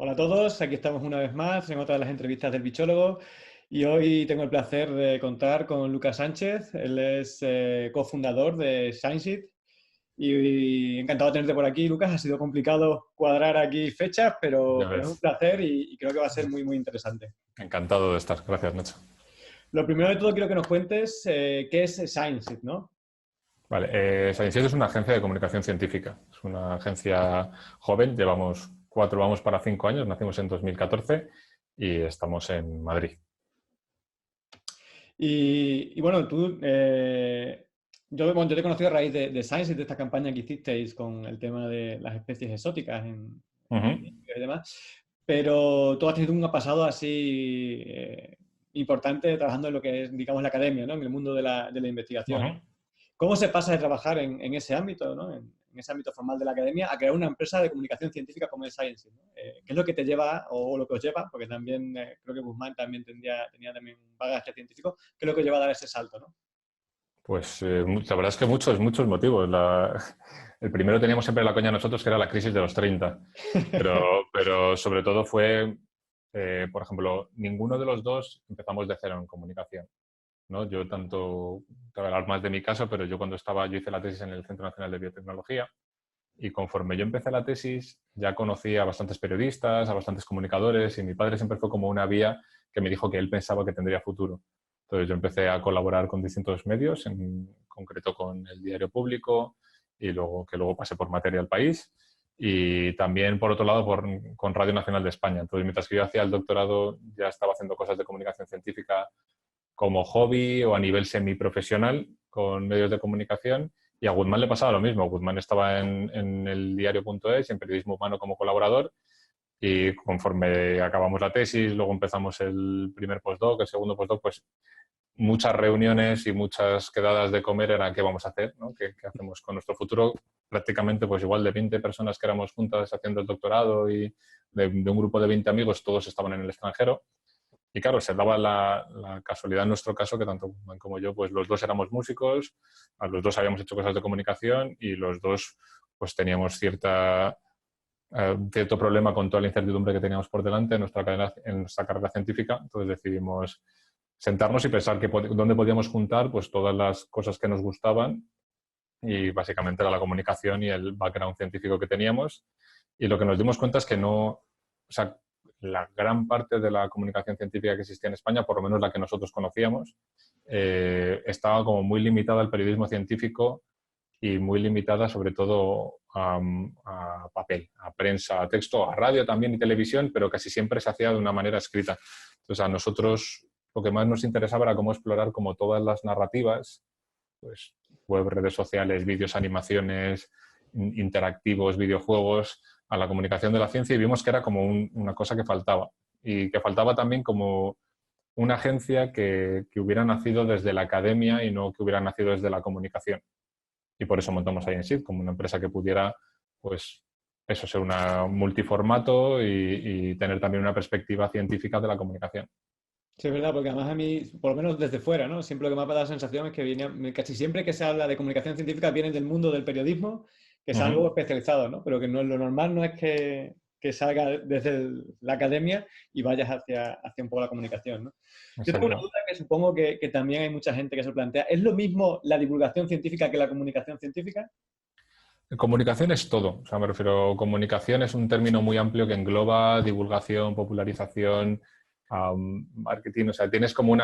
Hola a todos, aquí estamos una vez más en otra de las entrevistas del Bichólogo y hoy tengo el placer de contar con Lucas Sánchez. Él es cofundador de ScienceIt y encantado de tenerte por aquí, Lucas. Ha sido complicado cuadrar aquí fechas, Ya pero es un ves. placer y creo que va a ser muy interesante. Encantado de estar. Gracias, Nacho. Lo primero de todo quiero que nos cuentes qué es ScienceIt, ¿no? Vale, Sciences es una agencia de comunicación científica. Es una agencia joven, llevamos 4, vamos para 5 años, nacimos en 2014 y estamos en Madrid. Y bueno, bueno, yo te he conocido a raíz de Science y de esta campaña que hicisteis con el tema de las especies exóticas en Ujú, India y demás, pero tú has tenido un pasado así importante trabajando en lo que es, digamos, la academia, ¿no? En el mundo de la investigación. ujú. ¿Cómo se pasa de trabajar en ese ámbito, ¿no? En ese ámbito formal de la academia a crear una empresa de comunicación científica como es Science, ¿no? ¿Qué es lo que te lleva o lo que os lleva? Porque también creo que Guzmán también tenía también un bagaje científico. ¿Qué es lo que os lleva a dar ese salto, ¿no? Pues la verdad es que muchos motivos. El primero teníamos siempre la coña nosotros, que era la crisis de los 30. Pero sobre todo fue, por ejemplo, ninguno de los dos empezamos de cero en comunicación, ¿no? Yo tanto, te voy a hablar más de mi caso, pero yo hice la tesis en el Centro Nacional de Biotecnología y conforme yo empecé la tesis ya conocí a bastantes periodistas, a bastantes comunicadores y mi padre siempre fue como una vía que me dijo que él pensaba que tendría futuro. Entonces yo empecé a colaborar con distintos medios, en concreto con el Diario Público y luego pasé por Materia del País y también por otro lado con Radio Nacional de España. Entonces mientras que yo hacía el doctorado ya estaba haciendo cosas de comunicación científica como hobby o a nivel semiprofesional con medios de comunicación. Y a Guzmán le pasaba lo mismo. Guzmán estaba en el diario.es, en periodismo humano como colaborador, y conforme acabamos la tesis, luego empezamos el primer postdoc, el segundo postdoc, pues muchas reuniones y muchas quedadas de comer eran qué vamos a hacer, ¿no? ¿Qué hacemos con nuestro futuro? Prácticamente pues igual de 20 personas que éramos juntas haciendo el doctorado y de un grupo de 20 amigos, todos estaban en el extranjero. Y claro, se daba la casualidad en nuestro caso que tanto Guzmán como yo, pues los dos éramos músicos, a los dos habíamos hecho cosas de comunicación y los dos pues teníamos cierto problema con toda la incertidumbre que teníamos por delante en nuestra carrera científica. Entonces decidimos sentarnos y pensar dónde podíamos juntar pues todas las cosas que nos gustaban y básicamente era la comunicación y el background científico que teníamos. Y lo que nos dimos cuenta es que no, o sea, la gran parte de la comunicación científica que existía en España, por lo menos la que nosotros conocíamos, estaba como muy limitada al periodismo científico y muy limitada sobre todo a papel, a prensa, a texto, a radio también y televisión, pero casi siempre se hacía de una manera escrita. Entonces a nosotros lo que más nos interesaba era cómo explorar como todas las narrativas, pues web, redes sociales, vídeos, animaciones, interactivos, videojuegos, a la comunicación de la ciencia y vimos que era como una cosa que faltaba. Y que faltaba también como una agencia que hubiera nacido desde la academia y no que hubiera nacido desde la comunicación. Y por eso montamos INSID como una empresa que pudiera, pues, eso, ser una multiformato y tener también una perspectiva científica de la comunicación. Sí, es verdad, porque además a mí, por lo menos desde fuera, ¿no? Siempre lo que me ha dado la sensación es que casi siempre que se habla de comunicación científica viene del mundo del periodismo, que es algo Ujú. especializado, ¿no? Pero que no, lo normal no es que salga desde la academia y vayas hacia un poco la comunicación, ¿no? Yo tengo una Exacto. duda que supongo que también hay mucha gente que se plantea. ¿Es lo mismo la divulgación científica que la comunicación científica? Comunicación es todo. O sea, me refiero, comunicación es un término muy amplio que engloba divulgación, popularización, marketing. O sea, tienes como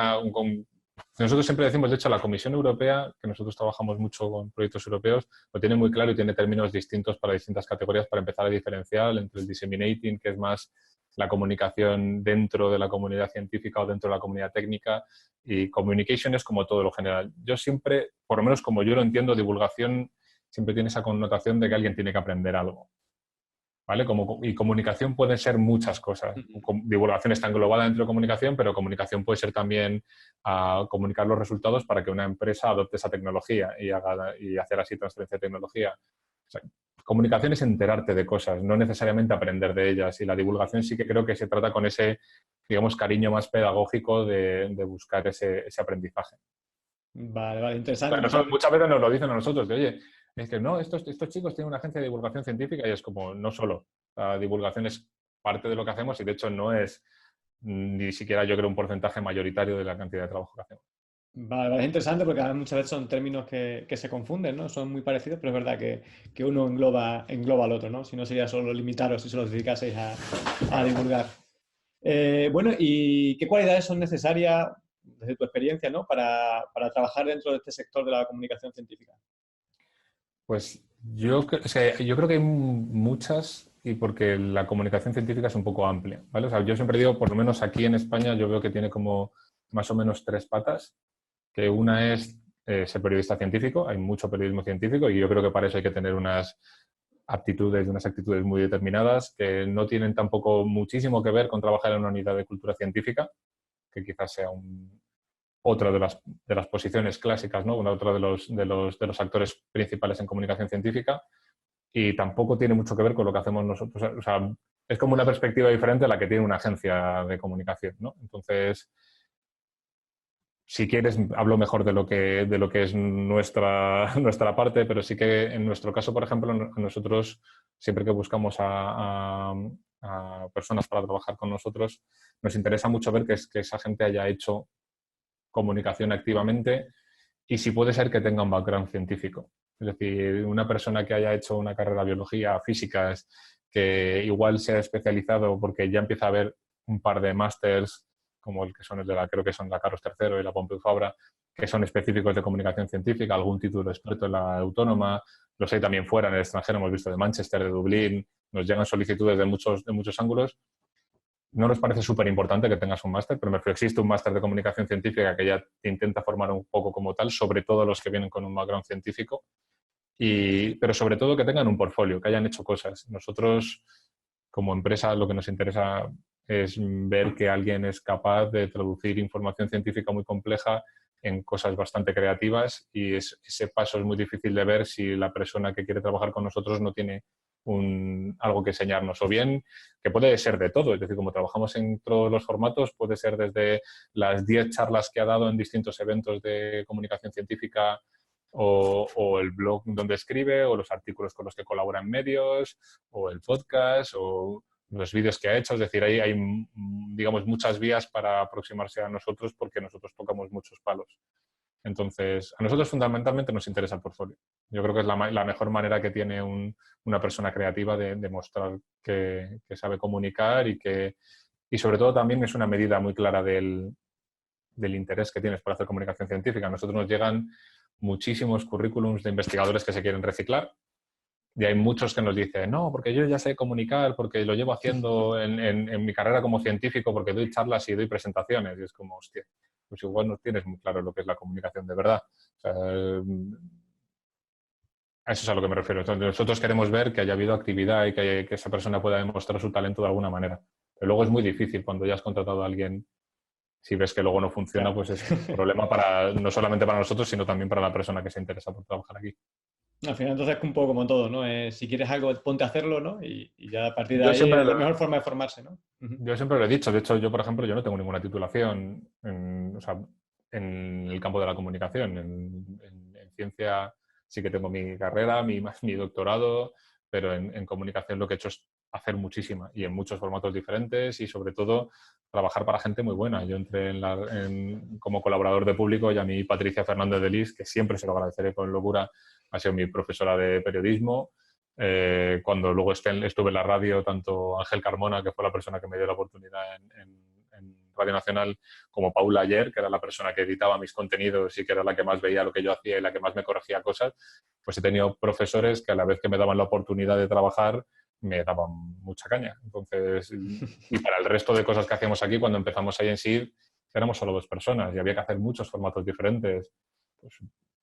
nosotros siempre decimos, de hecho, la Comisión Europea, que nosotros trabajamos mucho con proyectos europeos, lo tiene muy claro y tiene términos distintos para distintas categorías para empezar a diferenciar entre el disseminating, que es más la comunicación dentro de la comunidad científica o dentro de la comunidad técnica, y communication es como todo lo general. Yo siempre, por lo menos como yo lo entiendo, divulgación siempre tiene esa connotación de que alguien tiene que aprender algo. ¿Vale? Y comunicación puede ser muchas cosas. Divulgación está englobada dentro de comunicación, pero comunicación puede ser también comunicar los resultados para que una empresa adopte esa tecnología y hacer así transferencia de tecnología. O sea, comunicación es enterarte de cosas, no necesariamente aprender de ellas. Y la divulgación sí que creo que se trata con ese, digamos, cariño más pedagógico de buscar ese aprendizaje. Vale, vale, O sea, interesante. muchas veces nos lo dicen a nosotros, de oye, es que no, estos chicos tienen una agencia de divulgación científica y es como, no solo. La divulgación es parte de lo que hacemos y de hecho no es ni siquiera yo creo un porcentaje mayoritario de la cantidad de trabajo que hacemos. Vale, es interesante porque además muchas veces son términos que se confunden, ¿no? Son muy parecidos, pero es verdad que uno engloba al otro, ¿no? Si no sería solo limitaros si solo os dedicaseis a divulgar. Bueno, ¿y qué cualidades son necesarias, desde tu experiencia, ¿no? para trabajar dentro de este sector de la comunicación científica? Pues o sea, yo creo que hay muchas y porque la comunicación científica es un poco amplia, ¿vale? O sea, yo siempre digo, por lo menos aquí en España, yo veo que tiene como más o menos 3 patas, que una es ser periodista científico, hay mucho periodismo científico y yo creo que para eso hay que tener unas aptitudes y unas actitudes muy determinadas que no tienen tampoco muchísimo que ver con trabajar en una unidad de cultura científica, que quizás sea otra de las posiciones clásicas, ¿no? Otro de los actores principales en comunicación científica y tampoco tiene mucho que ver con lo que hacemos nosotros. O sea, es como una perspectiva diferente a la que tiene una agencia de comunicación, ¿no? Entonces, si quieres, hablo mejor de lo que es nuestra parte, pero sí que en nuestro caso, por ejemplo, nosotros siempre que buscamos a personas para trabajar con nosotros, nos interesa mucho ver que esa gente haya hecho comunicación activamente y si puede ser que tenga un background científico. Es decir, una persona que haya hecho una carrera de biología, físicas, que igual se ha especializado porque ya empieza a haber un par de másters, como el que son el de creo que son la Carlos III y la Pompeu Fabra, que son específicos de comunicación científica, algún título experto en la autónoma, los hay también fuera en el extranjero, hemos visto de Manchester, de Dublín, nos llegan solicitudes de muchos ángulos. No nos parece súper importante que tengas un máster, pero me refiero, existe un máster de comunicación científica que ya te intenta formar un poco como tal, sobre todo los que vienen con un background científico, pero sobre todo que tengan un portfolio, que hayan hecho cosas. Nosotros, como empresa, lo que nos interesa es ver que alguien es capaz de traducir información científica muy compleja en cosas bastante creativas y ese paso es muy difícil de ver si la persona que quiere trabajar con nosotros no tiene algo que enseñarnos, o bien que puede ser de todo, es decir, como trabajamos en todos los formatos, puede ser desde las 10 charlas que ha dado en distintos eventos de comunicación científica o el blog donde escribe, o los artículos con los que colabora en medios, o el podcast, o los vídeos que ha hecho. Es decir, ahí hay, digamos, muchas vías para aproximarse a nosotros porque nosotros tocamos muchos palos. Entonces, a nosotros fundamentalmente nos interesa el portfolio. Yo creo que es la mejor manera que tiene una persona creativa de demostrar que sabe comunicar y sobre todo también es una medida muy clara del interés que tienes por hacer comunicación científica. A nosotros nos llegan muchísimos currículums de investigadores que se quieren reciclar y hay muchos que nos dicen, no, porque yo ya sé comunicar, porque lo llevo haciendo en mi carrera como científico, porque doy charlas y doy presentaciones. Y es como, hostia, pues igual no tienes muy claro lo que es la comunicación de verdad. O sea, a eso es a lo que me refiero. Entonces, nosotros queremos ver que haya habido actividad y que esa persona pueda demostrar su talento de alguna manera. Pero luego es muy difícil cuando ya has contratado a alguien. Si ves que luego no funciona, Claro. pues es un problema no solamente para nosotros, sino también para la persona que se interesa por trabajar aquí. Al final, entonces, es un poco como todo, ¿no? Si quieres algo, ponte a hacerlo, ¿no? Y ya a partir de Yo ahí siempre es la lo, mejor forma de formarse, ¿no? Ujú. yo siempre lo he dicho. De hecho, yo, por ejemplo, yo no tengo ninguna titulación o sea, en el campo de la comunicación. En ciencia sí que tengo mi carrera, mi doctorado, pero en comunicación lo que he hecho es hacer muchísima y en muchos formatos diferentes y sobre todo trabajar para gente muy buena. Yo entré como colaborador de Público y a mí Patricia Fernández de Lis, que siempre se lo agradeceré con locura, ha sido mi profesora de periodismo. Cuando luego estuve en la radio, tanto Ángel Carmona, que fue la persona que me dio la oportunidad en Radio Nacional, como Paula Ayer, que era la persona que editaba mis contenidos y que era la que más veía lo que yo hacía y la que más me corregía cosas, pues he tenido profesores que a la vez que me daban la oportunidad de trabajar, me daban mucha caña. Entonces, y para el resto de cosas que hacíamos aquí, cuando empezamos ahí en SID, éramos solo 2 personas y había que hacer muchos formatos diferentes. Pues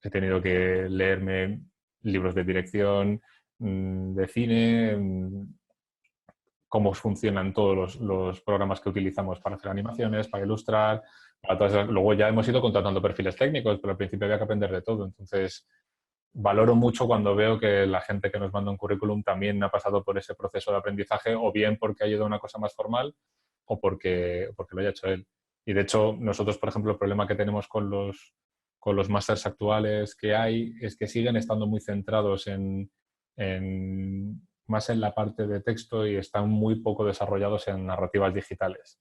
he tenido que leerme libros de dirección, de cine, cómo funcionan todos los programas que utilizamos para hacer animaciones, para ilustrar, para todas esas. Luego ya hemos ido contratando perfiles técnicos, pero al principio había que aprender de todo. Entonces, valoro mucho cuando veo que la gente que nos manda un currículum también ha pasado por ese proceso de aprendizaje, o bien porque ha ido a una cosa más formal o porque lo haya hecho él. Y de hecho, nosotros, por ejemplo, el problema que tenemos con los másters actuales que hay es que siguen estando muy centrados en más en la parte de texto y están muy poco desarrollados en narrativas digitales.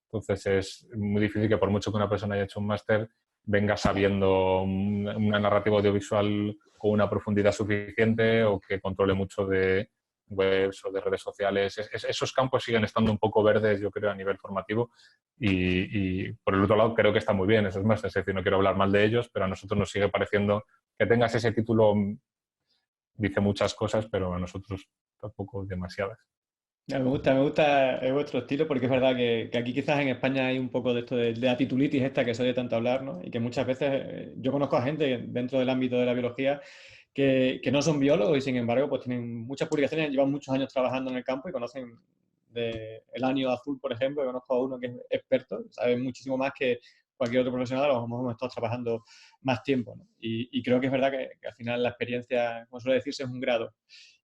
Entonces es muy difícil que por mucho que una persona haya hecho un máster venga sabiendo una narrativa audiovisual con una profundidad suficiente o que controle mucho de webs o de redes sociales. Esos campos siguen estando un poco verdes, yo creo, a nivel formativo y por el otro lado creo que está muy bien esos másteres. Es decir, no quiero hablar mal de ellos, pero a nosotros nos sigue pareciendo que tengas ese título dice muchas cosas, pero a nosotros tampoco demasiadas. Me gusta vuestro estilo porque es verdad que aquí quizás en España hay un poco de esto de la titulitis esta que se oye tanto hablar, ¿no? Y que muchas veces yo conozco a gente dentro del ámbito de la biología que no son biólogos y sin embargo pues tienen muchas publicaciones, llevan muchos años trabajando en el campo y conocen el año azul, por ejemplo, conozco a uno que es experto, sabe muchísimo más que cualquier otro profesional, a lo mejor hemos estado trabajando más tiempo, ¿no? Y creo que es verdad que al final la experiencia, como suele decirse, es un grado.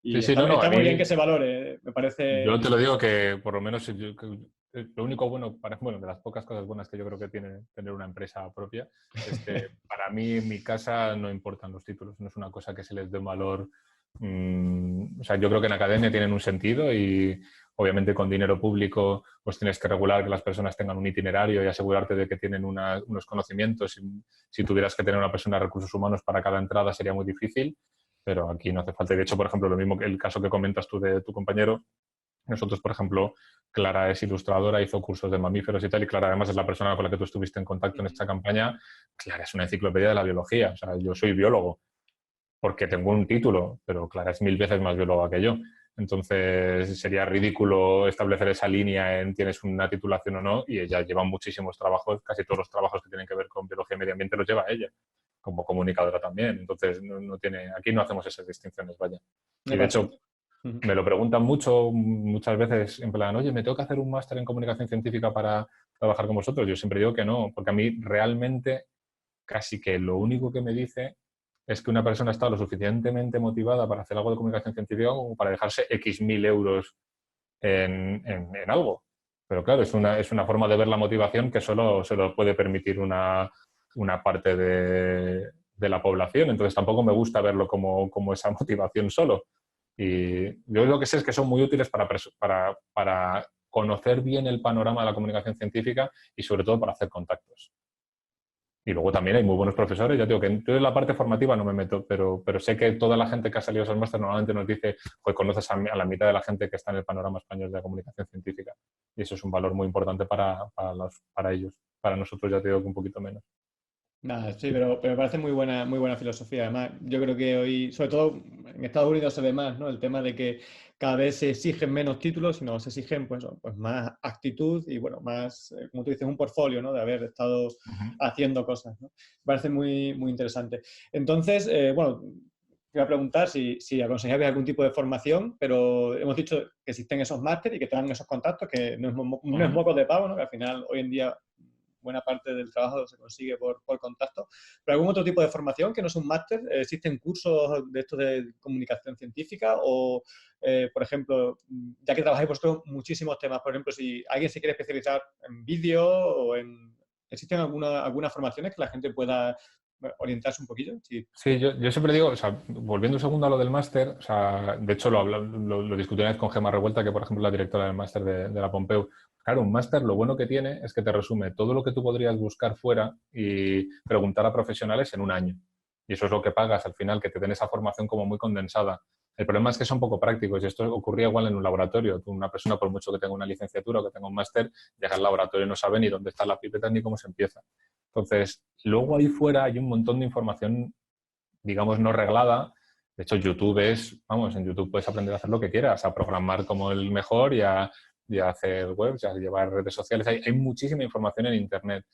Sí, Y sí, no, no, a está muy bien que mí se valore, me yo parece. te lo digo que por lo menos lo único bueno, bueno, de las pocas cosas buenas que yo creo que tiene tener una empresa propia es que para mí en mi casa no importan los títulos, no es una cosa que se les dé un valor. O sea, yo creo que en academia tienen un sentido y obviamente con dinero público pues tienes que regular que las personas tengan un itinerario y asegurarte de que tienen unos conocimientos. Si tuvieras que tener una persona de recursos humanos para cada entrada sería muy difícil, pero aquí no hace falta. Y de hecho, por ejemplo, lo mismo que el caso que comentas tú de tu compañero, nosotros, por ejemplo, Clara es ilustradora, hizo cursos de mamíferos y tal, y Clara además es la persona con la que tú estuviste en contacto en esta campaña. Clara es una enciclopedia de la biología, o sea, yo soy biólogo porque tengo un título, pero Clara es 1000 veces más bióloga que yo. Entonces sería ridículo establecer esa línea en tienes una titulación o no, y ella lleva muchísimos trabajos, casi todos los trabajos que tienen que ver con biología y medio ambiente los lleva ella, como comunicadora también. Entonces aquí no hacemos esas distinciones, vaya. Me Y de parece. hecho, me lo preguntan muchas veces, en plan, oye, ¿me tengo que hacer un máster en comunicación científica para trabajar con vosotros? Yo siempre digo que no, porque a mí realmente casi que lo único que me dice es que una persona está lo suficientemente motivada para hacer algo de comunicación científica como para dejarse X mil euros en algo. Pero claro, es una forma de ver la motivación que solo se lo puede permitir una parte de la población. Entonces tampoco me gusta verlo como esa motivación solo. Y yo lo que sé es que son muy útiles para conocer bien el panorama de la comunicación científica y sobre todo para hacer contactos. Y luego también hay muy buenos profesores. Ya digo que en la parte formativa no me meto, pero sé que toda la gente que ha salido de esos másteres normalmente nos dice, pues conoces a la mitad de la gente que está en el panorama español de la comunicación científica. Y eso es un valor muy importante para ellos. Para nosotros ya te digo que un poquito menos. Nada, sí, pero me parece muy buena filosofía. Además, yo creo que hoy, sobre todo en Estados Unidos se ve más, ¿no? El tema de que cada vez se exigen menos títulos, sino se exigen pues más actitud y, bueno, más, como tú dices, un portfolio, ¿no? De haber estado Ujú. haciendo cosas, ¿no? Me parece muy interesante. Entonces, bueno, te iba a preguntar si aconsejabas algún tipo de formación, pero hemos dicho que existen esos másteres y que te dan esos contactos, que no es Ujú. moco de pavo, ¿no? Que al final, hoy en día buena parte del trabajo se consigue por contacto. ¿Pero algún otro tipo de formación que no es un máster? ¿Existen cursos de estos de comunicación científica? O, por ejemplo, ya que trabajáis vosotros muchísimos temas, por ejemplo, si alguien se quiere especializar en vídeo o en... ¿Existen algunas formaciones que la gente pueda orientarse un poquillo? Sí. Sí, yo siempre digo, o sea, volviendo un segundo a lo del máster, o sea, de hecho lo discutí una vez con Gemma Revuelta, que por ejemplo es la directora del máster de la Pompeu. Claro, un máster lo bueno que tiene es que te resume todo lo que tú podrías buscar fuera y preguntar a profesionales en un año. Y eso es lo que pagas al final, que te den esa formación como muy condensada. El problema es que son poco prácticos y esto ocurría igual en un laboratorio. Tú, una persona, por mucho que tenga una licenciatura o que tenga un máster, llega al laboratorio y no sabe ni dónde está la pipeta ni cómo se empieza. Entonces, luego ahí fuera hay un montón de información, digamos, no reglada. De hecho, YouTube vamos, en YouTube puedes aprender a hacer lo que quieras, a programar como el mejor y a hacer webs, a llevar redes sociales. Hay muchísima información en Internet.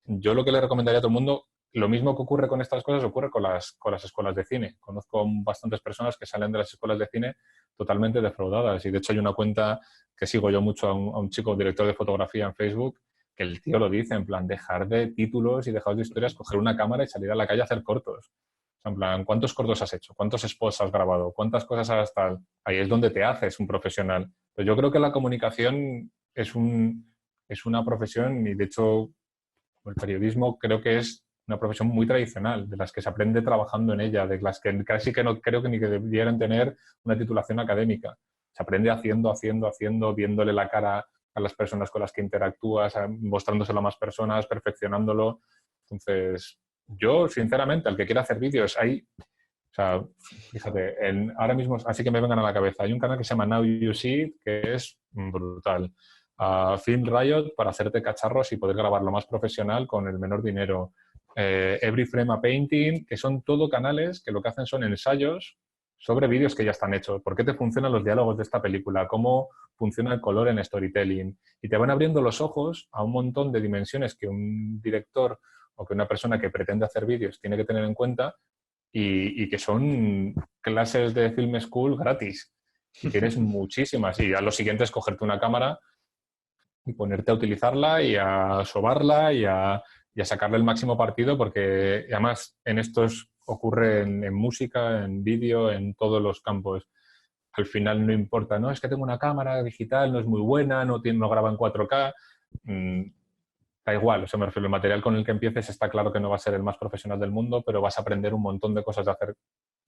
Yo lo que le recomendaría a todo el mundo, lo mismo que ocurre con estas cosas, ocurre con las escuelas de cine. Conozco bastantes personas que salen de las escuelas de cine totalmente defraudadas. Y de hecho hay una cuenta que sigo yo mucho a un chico, director de fotografía en Facebook, que el tío lo dice, en plan, dejar de títulos y dejar de historias, coger una cámara y salir a la calle a hacer cortos. O sea, en plan, ¿cuántos cortos has hecho? ¿Cuántos spots has grabado? ¿Cuántas cosas has tal? Ahí es donde te haces un profesional. Pero yo creo que la comunicación es una profesión y de hecho el periodismo creo que es una profesión muy tradicional, de las que se aprende trabajando en ella, de las que casi que no creo que ni que debieran tener una titulación académica. Se aprende haciendo, viéndole la cara a las personas con las que interactúas, mostrándoselo a más personas, perfeccionándolo. Entonces, yo, sinceramente, al que quiera hacer vídeos, o sea, fíjate, ahora mismo, así que me vengan a la cabeza, hay un canal que se llama Now You See, que es brutal. Film Riot para hacerte cacharros y poder grabarlo más profesional con el menor dinero. Every Frame a Painting, que son todo canales que lo que hacen son ensayos sobre vídeos que ya están hechos. ¿Por qué te funcionan los diálogos de esta película? ¿Cómo funciona el color en storytelling? Y te van abriendo los ojos a un montón de dimensiones que un director o que una persona que pretende hacer vídeos tiene que tener en cuenta y que son clases de Film School gratis. Y tienes muchísimas. Y a lo siguiente es cogerte una cámara y ponerte a utilizarla y a sobarla y a sacarle el máximo partido, porque además en estos ocurre en música, en vídeo, en todos los campos. Al final no importa, no, es que tengo una cámara digital, no es muy buena, no graba en 4K. Da igual, o sea, me refiero, el material con el que empieces está claro que no va a ser el más profesional del mundo, pero vas a aprender un montón de cosas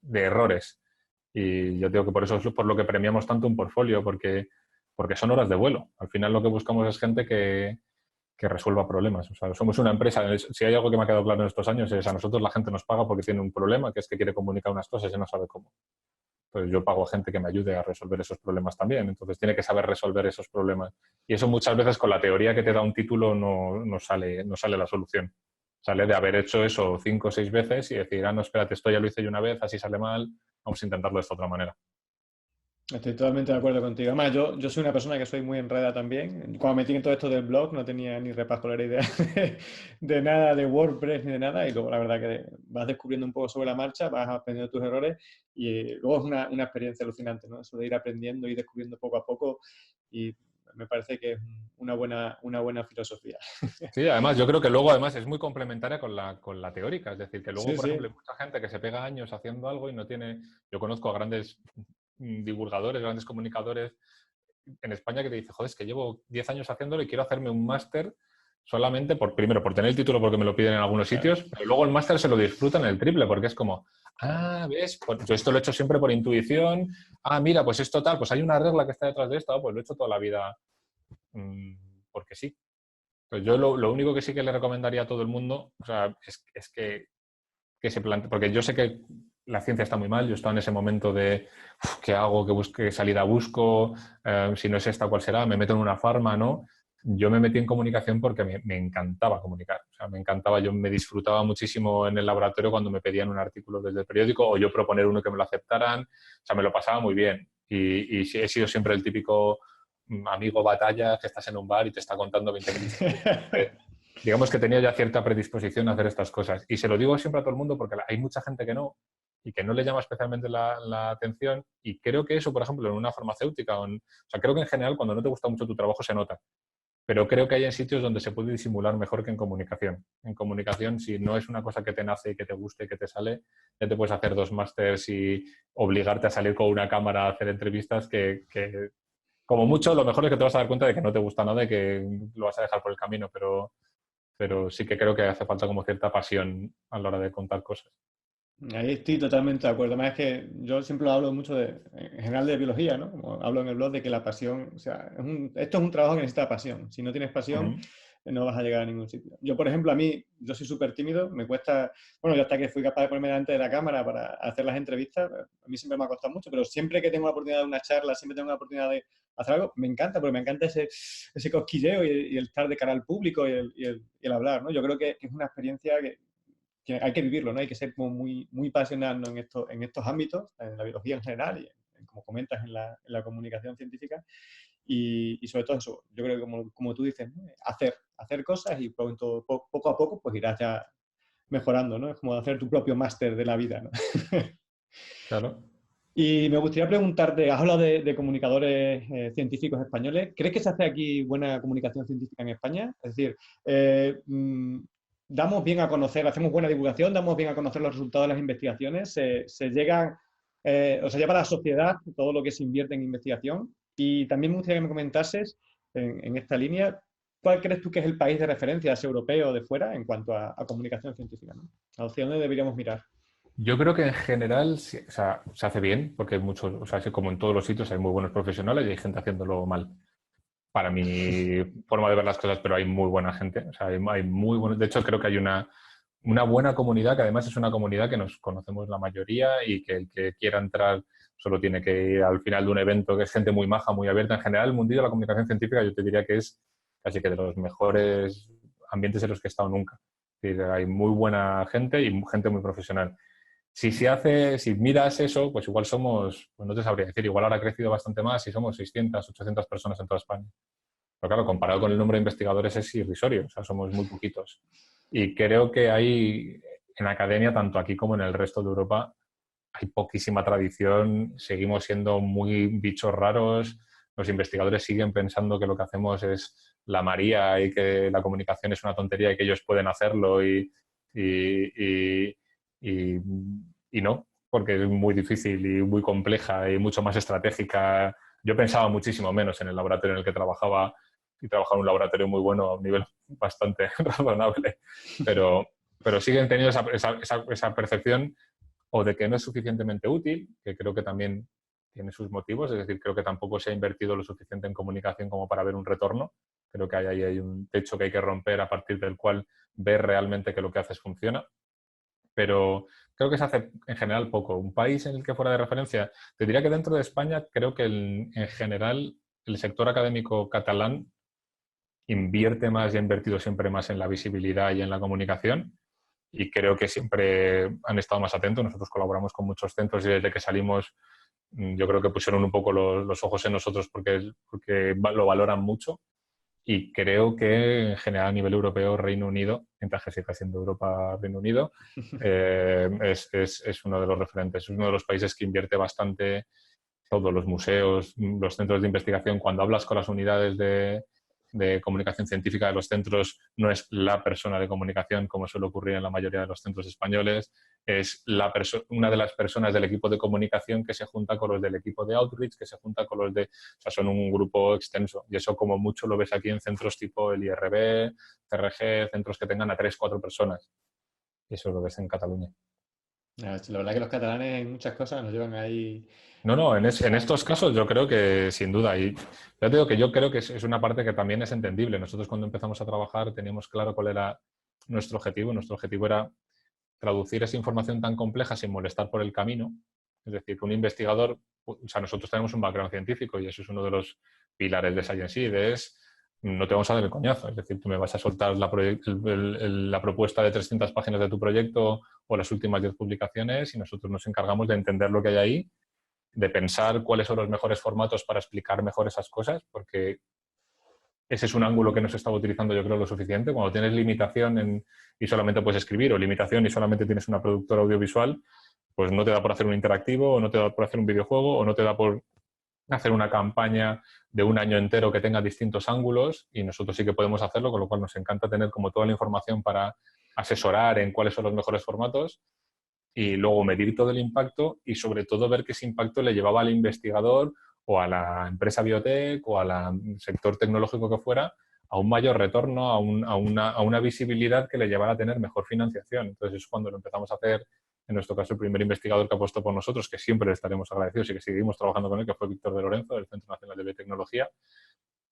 de errores. Y yo digo que por eso es por lo que premiamos tanto un portfolio, porque son horas de vuelo. Al final lo que buscamos es gente que resuelva problemas. O sea, somos una empresa, si hay algo que me ha quedado claro en estos años es a nosotros la gente nos paga porque tiene un problema, que es que quiere comunicar unas cosas y no sabe cómo. Entonces yo pago a gente que me ayude a resolver esos problemas también. Entonces tiene que saber resolver esos problemas. Y eso muchas veces con la teoría que te da un título no sale la solución. Sale de haber hecho eso 5 o 6 veces y decir, no, espérate, esto ya lo hice yo una vez, así sale mal, vamos a intentarlo de esta otra manera. Estoy totalmente de acuerdo contigo. Además, yo soy una persona que soy muy enredada también. Cuando metí en todo esto del blog no tenía ni repascolera idea de nada de WordPress ni de nada, y luego la verdad que vas descubriendo un poco sobre la marcha, vas aprendiendo tus errores y luego es una experiencia alucinante, ¿no? Eso de ir aprendiendo y descubriendo poco a poco, y me parece que es una buena filosofía. Sí, además yo creo que luego además es muy complementaria con la teórica. Es decir, que luego, Sí, por ejemplo, sí. hay mucha gente que se pega años haciendo algo y no tiene... Yo conozco a grandes divulgadores, grandes comunicadores en España que te dicen, joder, es que llevo 10 años haciéndolo y quiero hacerme un máster solamente primero, por tener el título porque me lo piden en algunos sitios, pero luego el máster se lo disfrutan el triple porque es como, ¿ves? Pues yo esto lo he hecho siempre por intuición, mira, pues esto tal, pues hay una regla que está detrás de esto, pues lo he hecho toda la vida porque sí. Pues yo lo único que sí que le recomendaría a todo el mundo, o sea, es que se plantee, porque yo sé que la ciencia está muy mal, yo estaba en ese momento de ¿qué hago? ¿Qué salida busco? Si no es esta, ¿cuál será? ¿Me meto en una farma? ¿No? Yo me metí en comunicación porque me encantaba comunicar. O sea, me encantaba, yo me disfrutaba muchísimo en el laboratorio cuando me pedían un artículo desde el periódico o yo proponer uno que me lo aceptaran. O sea, me lo pasaba muy bien. Y he sido siempre el típico amigo batalla que estás en un bar y te está contando 20.000 historias. Digamos que tenía ya cierta predisposición a hacer estas cosas. Y se lo digo siempre a todo el mundo porque hay mucha gente que no y que no le llama especialmente la atención. Y creo que eso, por ejemplo, en una farmacéutica, o sea, creo que en general cuando no te gusta mucho tu trabajo se nota. Pero creo que hay en sitios donde se puede disimular mejor que en comunicación. En comunicación, si no es una cosa que te nace y que te guste y que te sale, ya te puedes hacer 2 másters y obligarte a salir con una cámara a hacer entrevistas que como mucho, lo mejor es que te vas a dar cuenta de que no te gusta nada y que lo vas a dejar por el camino, pero sí que creo que hace falta como cierta pasión a la hora de contar cosas. Ahí estoy totalmente de acuerdo. Además es que yo siempre hablo mucho en general de biología, ¿no? Como hablo en el blog de que la pasión, o sea, esto es un trabajo que necesita pasión. Si no tienes pasión, no vas a llegar a ningún sitio. Yo, por ejemplo, yo soy súper tímido, me cuesta, bueno, yo hasta que fui capaz de ponerme delante de la cámara para hacer las entrevistas, a mí siempre me ha costado mucho, pero siempre que tengo la oportunidad de una charla, siempre tengo la oportunidad de hacer algo, me encanta, porque me encanta ese cosquilleo y el estar de cara al público y el hablar, ¿no? Yo creo que es una experiencia que hay que vivirlo, ¿no? Hay que ser como muy pasional, ¿no? en estos ámbitos, en la biología en general y como comentas en la comunicación científica. Y sobre todo eso, yo creo que como tú dices, ¿no? hacer cosas y poco a poco pues irás ya mejorando, ¿no? Es como hacer tu propio máster de la vida, ¿no? Claro. Y me gustaría preguntarte, has hablado de comunicadores científicos españoles. ¿Crees que se hace aquí buena comunicación científica en España? Es decir, damos bien a conocer, hacemos buena divulgación, damos bien a conocer los resultados de las investigaciones, se llegan, o se lleva a la sociedad todo lo que se invierte en investigación. Y también me gustaría que me comentases en esta línea, ¿cuál crees tú que es el país de referencia, sea europeo o de fuera, en cuanto a comunicación científica, ¿no? ¿Hacia dónde deberíamos mirar? Yo creo que en general o sea, se hace bien, porque hay muchos, o sea, como en todos los sitios hay muy buenos profesionales y hay gente haciéndolo mal. Para mi forma de ver las cosas, pero hay muy buena gente. O sea, hay muy buenos. De hecho, creo que hay una buena comunidad, que además es una comunidad que nos conocemos la mayoría y que el que quiera entrar solo tiene que ir al final de un evento, que es gente muy maja, muy abierta. En general, el mundillo de la comunicación científica yo te diría que es casi que de los mejores ambientes en los que he estado nunca. Es decir, hay muy buena gente y gente muy profesional. Si miras eso, pues igual somos, pues no te sabría decir, igual ahora ha crecido bastante más y somos 600, 800 personas en toda España. Pero claro, comparado con el número de investigadores es irrisorio, o sea, somos muy poquitos. Y creo que hay, en academia, tanto aquí como en el resto de Europa, hay poquísima tradición, seguimos siendo muy bichos raros, los investigadores siguen pensando que lo que hacemos es la María y que la comunicación es una tontería y que ellos pueden hacerlo y, y, y no, porque es muy difícil y muy compleja y mucho más estratégica. Yo pensaba muchísimo menos en el laboratorio en el que trabajaba y trabajaba en un laboratorio muy bueno a un nivel bastante razonable, pero siguen teniendo esa percepción o de que no es suficientemente útil, que creo que también tiene sus motivos, es decir, creo que tampoco se ha invertido lo suficiente en comunicación como para ver un retorno. Creo que hay un techo que hay que romper a partir del cual ver realmente que lo que haces funciona. Pero creo que se hace en general poco. Un país en el que fuera de referencia, te diría que dentro de España creo que en general el sector académico catalán invierte más y ha invertido siempre más en la visibilidad y en la comunicación y creo que siempre han estado más atentos. Nosotros colaboramos con muchos centros y desde que salimos yo creo que pusieron un poco los ojos en nosotros porque lo valoran mucho y creo que en general a nivel europeo Reino Unido, mientras que siga siendo Europa Reino Unido, es uno de los referentes, es uno de los países que invierte bastante todos los museos, los centros de investigación. Cuando hablas con las unidades de comunicación científica de los centros, no es la persona de comunicación, como suele ocurrir en la mayoría de los centros españoles, es una de las personas del equipo de comunicación que se junta con los del equipo de outreach, que se junta con los de... O sea, son un grupo extenso. Y eso como mucho lo ves aquí en centros tipo el IRB, CRG, centros que tengan a 3, 4 personas. Y eso lo ves en Cataluña. La verdad que los catalanes en muchas cosas nos llevan ahí. No, no, en estos casos yo creo que sin duda. Y ya te digo que yo creo que es una parte que también es entendible. Nosotros cuando empezamos a trabajar teníamos claro cuál era nuestro objetivo. Nuestro objetivo era traducir esa información tan compleja sin molestar por el camino. Es decir, que un investigador, o sea, nosotros tenemos un background científico y eso es uno de los pilares de ScienceID, no te vamos a dar el coñazo. Es decir, tú me vas a soltar la propuesta de 300 páginas de tu proyecto o las últimas 10 publicaciones y nosotros nos encargamos de entender lo que hay ahí, de pensar cuáles son los mejores formatos para explicar mejor esas cosas, porque ese es un ángulo que no se estaba utilizando yo creo lo suficiente. Cuando tienes limitación y solamente puedes escribir o limitación y solamente tienes una productora audiovisual, pues no te da por hacer un interactivo o no te da por hacer un videojuego o no te da por hacer una campaña de un año entero que tenga distintos ángulos y nosotros sí que podemos hacerlo, con lo cual nos encanta tener como toda la información para asesorar en cuáles son los mejores formatos y luego medir todo el impacto y sobre todo ver que ese impacto le llevaba al investigador o a la empresa biotech o al sector tecnológico que fuera a un mayor retorno, a una visibilidad que le llevara a tener mejor financiación. Entonces es cuando lo empezamos a hacer, en nuestro caso el primer investigador que apostó por nosotros, que siempre le estaremos agradecidos y que seguimos trabajando con él, que fue Víctor de Lorenzo, del Centro Nacional de Biotecnología.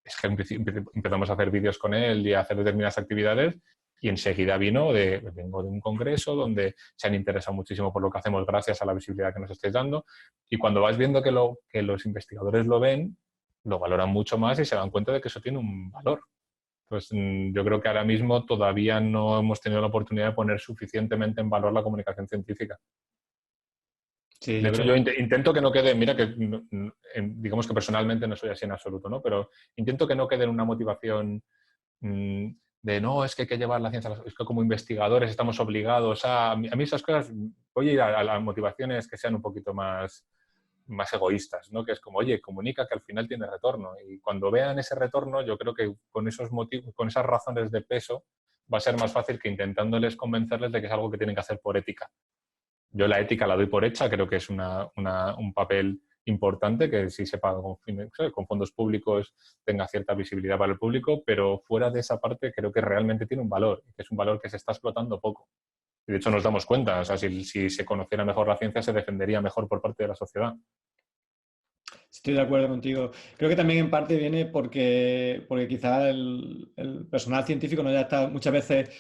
Es que empezamos a hacer vídeos con él y a hacer determinadas actividades y enseguida vengo de un congreso donde se han interesado muchísimo por lo que hacemos gracias a la visibilidad que nos estáis dando y cuando vas viendo que los investigadores lo ven, lo valoran mucho más y se dan cuenta de que eso tiene un valor. Pues yo creo que ahora mismo todavía no hemos tenido la oportunidad de poner suficientemente en valor la comunicación científica. Sí, De yo hecho, creo. yo intento que no quede, mira que digamos que personalmente no soy así en absoluto, ¿no? Pero intento que no quede en una motivación de no, es que hay que llevar la ciencia, es que como investigadores estamos obligados a mí esas cosas, voy a ir a las motivaciones que sean un poquito más egoístas, ¿no? Que es como, oye, comunica que al final tiene retorno y cuando vean ese retorno, yo creo que con esos motivos, con esas razones de peso, va a ser más fácil que intentándoles convencerles de que es algo que tienen que hacer por ética. Yo la ética la doy por hecha, creo que es un papel importante, que sí se paga con fondos públicos, tenga cierta visibilidad para el público, pero fuera de esa parte creo que realmente tiene un valor, que es un valor que se está explotando poco. Y de hecho nos damos cuenta, o sea, si se conociera mejor la ciencia, se defendería mejor por parte de la sociedad. Estoy de acuerdo contigo. Creo que también en parte viene porque quizás el personal científico no ya está, muchas veces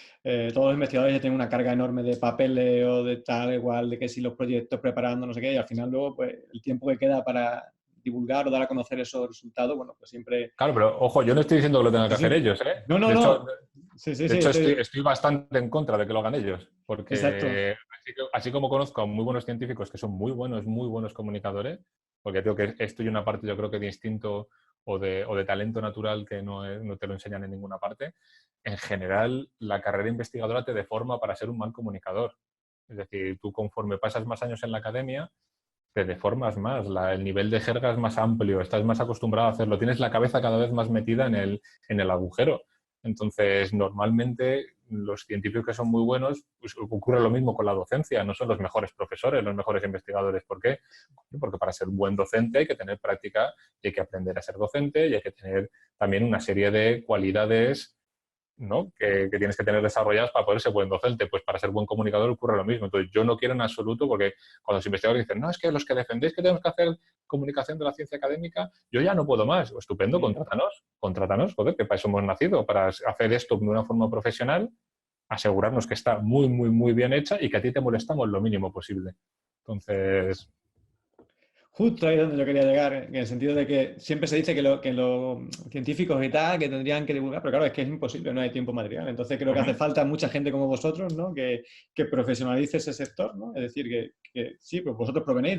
todos los investigadores ya tienen una carga enorme de papeles o de tal, igual, de que si los proyectos preparando, no sé qué, y al final luego pues el tiempo que queda para divulgar o dar a conocer esos resultados, bueno, pues siempre... Claro, pero ojo, yo no estoy diciendo que lo tengan que Sí, hacer sí. ellos, ¿eh? No, no, De hecho, no. Sí, sí, de sí, hecho estoy bastante en contra de que lo hagan ellos, exacto. porque así como conozco a muy buenos científicos que son muy buenos comunicadores, porque tengo que esto y una parte yo creo que de instinto o de talento natural que no te lo enseñan en ninguna parte, en general la carrera investigadora te deforma para ser un mal comunicador. Es decir, tú conforme pasas más años en la academia, te deformas más, el nivel de jerga es más amplio, estás más acostumbrado a hacerlo, tienes la cabeza cada vez más metida en el agujero. Entonces, normalmente los científicos que son muy buenos, pues ocurre lo mismo con la docencia, no son los mejores profesores, los mejores investigadores. ¿Por qué? Porque para ser buen docente hay que tener práctica y hay que aprender a ser docente y hay que tener también una serie de cualidades, ¿no? que tienes que tener desarrolladas para poder ser buen docente. Pues para ser buen comunicador ocurre lo mismo. Entonces, yo no quiero en absoluto, porque cuando los investigadores dicen, no, es que los que defendéis que tenemos que hacer comunicación de la ciencia académica, yo ya no puedo más. Estupendo, contrátanos, joder, que para eso hemos nacido, para hacer esto de una forma profesional, asegurarnos que está muy bien hecha y que a ti te molestamos lo mínimo posible. Entonces, Justo ahí es donde yo quería llegar, en el sentido de que siempre se dice que los científicos y tal, que tendrían que divulgar, pero claro, es que es imposible, no hay tiempo material. Entonces creo que hace falta mucha gente como vosotros, ¿no? Que profesionalice ese sector, ¿no? Es decir, que sí, pues vosotros provenís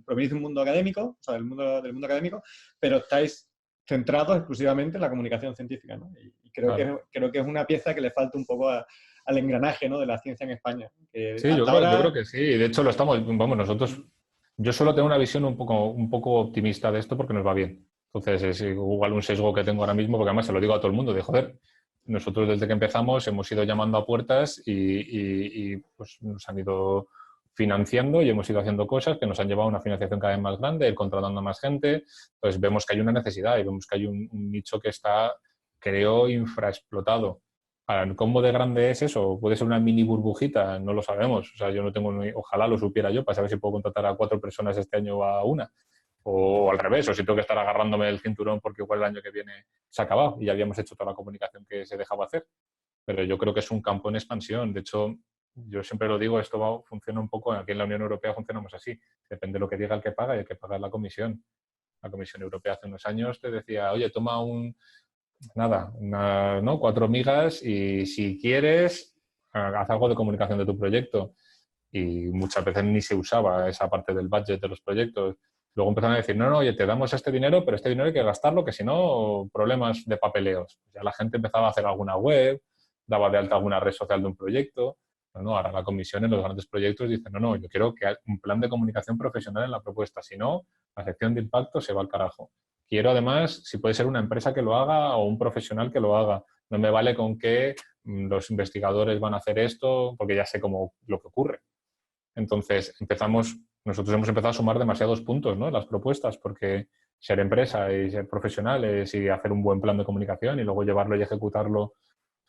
provenís de un mundo académico, o sea, del mundo académico, pero estáis centrados exclusivamente en la comunicación científica, ¿no? Y claro. creo que es una pieza que le falta un poco al engranaje, ¿no? De la ciencia en España. Que Sí, hasta yo creo ahora... que sí. De hecho, lo estamos, vamos, nosotros, yo suelo tener una visión un poco optimista de esto porque nos va bien. Entonces, es igual un sesgo que tengo ahora mismo, porque además se lo digo a todo el mundo, de joder, nosotros desde que empezamos hemos ido llamando a puertas y, pues nos han ido financiando y hemos ido haciendo cosas que nos han llevado a una financiación cada vez más grande, ir contratando a más gente. Entonces, vemos que hay una necesidad y vemos que hay un nicho que está, creo, infraexplotado. Ahora, ¿cómo de grande es eso? ¿Puede ser una mini burbujita? No lo sabemos. O sea, yo no tengo ojalá lo supiera yo para saber si puedo contratar a 4 personas este año o a una. O al revés, o si tengo que estar agarrándome el cinturón porque igual el año que viene se ha acabado y ya habíamos hecho toda la comunicación que se dejaba hacer. Pero yo creo que es un campo en expansión. De hecho, yo siempre lo digo, funciona un poco, aquí en la Unión Europea funcionamos así. Depende de lo que diga el que paga y el que paga es la Comisión. La Comisión Europea hace unos años te decía, oye, toma ¿no? 4 migas y si quieres, haz algo de comunicación de tu proyecto. Y muchas veces ni se usaba esa parte del budget de los proyectos. Luego empezaron a decir, no, no, oye, te damos este dinero, pero este dinero hay que gastarlo, que si no, problemas de papeleos. Pues ya la gente empezaba a hacer alguna web, daba de alta alguna red social de un proyecto. No, no, ahora la comisión en los grandes proyectos dice, no, no, yo quiero que haya un plan de comunicación profesional en la propuesta. Si no, la sección de impacto se va al carajo. Quiero además, si puede ser una empresa que lo haga o un profesional que lo haga. No me vale con que los investigadores van a hacer esto porque ya sé cómo lo que ocurre. Entonces, nosotros hemos empezado a sumar demasiados puntos, ¿no? En las propuestas, porque ser empresa y ser profesionales y hacer un buen plan de comunicación y luego llevarlo y ejecutarlo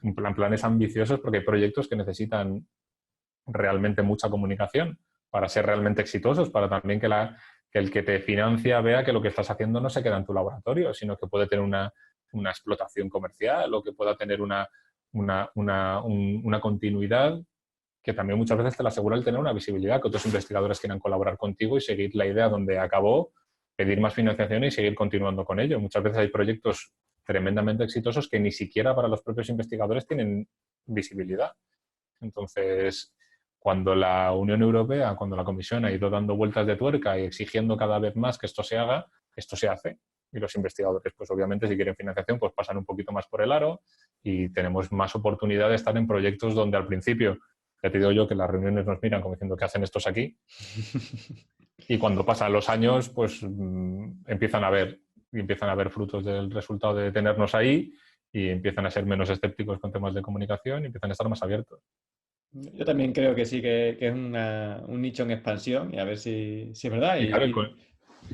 en planes ambiciosos, porque hay proyectos que necesitan realmente mucha comunicación para ser realmente exitosos, para también que el que te financia vea que lo que estás haciendo no se queda en tu laboratorio, sino que puede tener una explotación comercial o que pueda tener una continuidad que también muchas veces te lo asegura el tener una visibilidad, que otros investigadores quieran colaborar contigo y seguir la idea donde acabó, pedir más financiación y seguir continuando con ello. Muchas veces hay proyectos tremendamente exitosos que ni siquiera para los propios investigadores tienen visibilidad. Entonces, cuando la Unión Europea, cuando la Comisión ha ido dando vueltas de tuerca y exigiendo cada vez más que esto se haga, esto se hace. Y los investigadores, pues obviamente, si quieren financiación, pues pasan un poquito más por el aro y tenemos más oportunidad de estar en proyectos donde al principio, ya te digo yo que las reuniones nos miran como diciendo, ¿qué hacen estos aquí? Y cuando pasan los años, pues empiezan a ver frutos del resultado de tenernos ahí y empiezan a ser menos escépticos con temas de comunicación y empiezan a estar más abiertos. Yo también creo que sí, que es un nicho en expansión y a ver si es verdad. Y claro,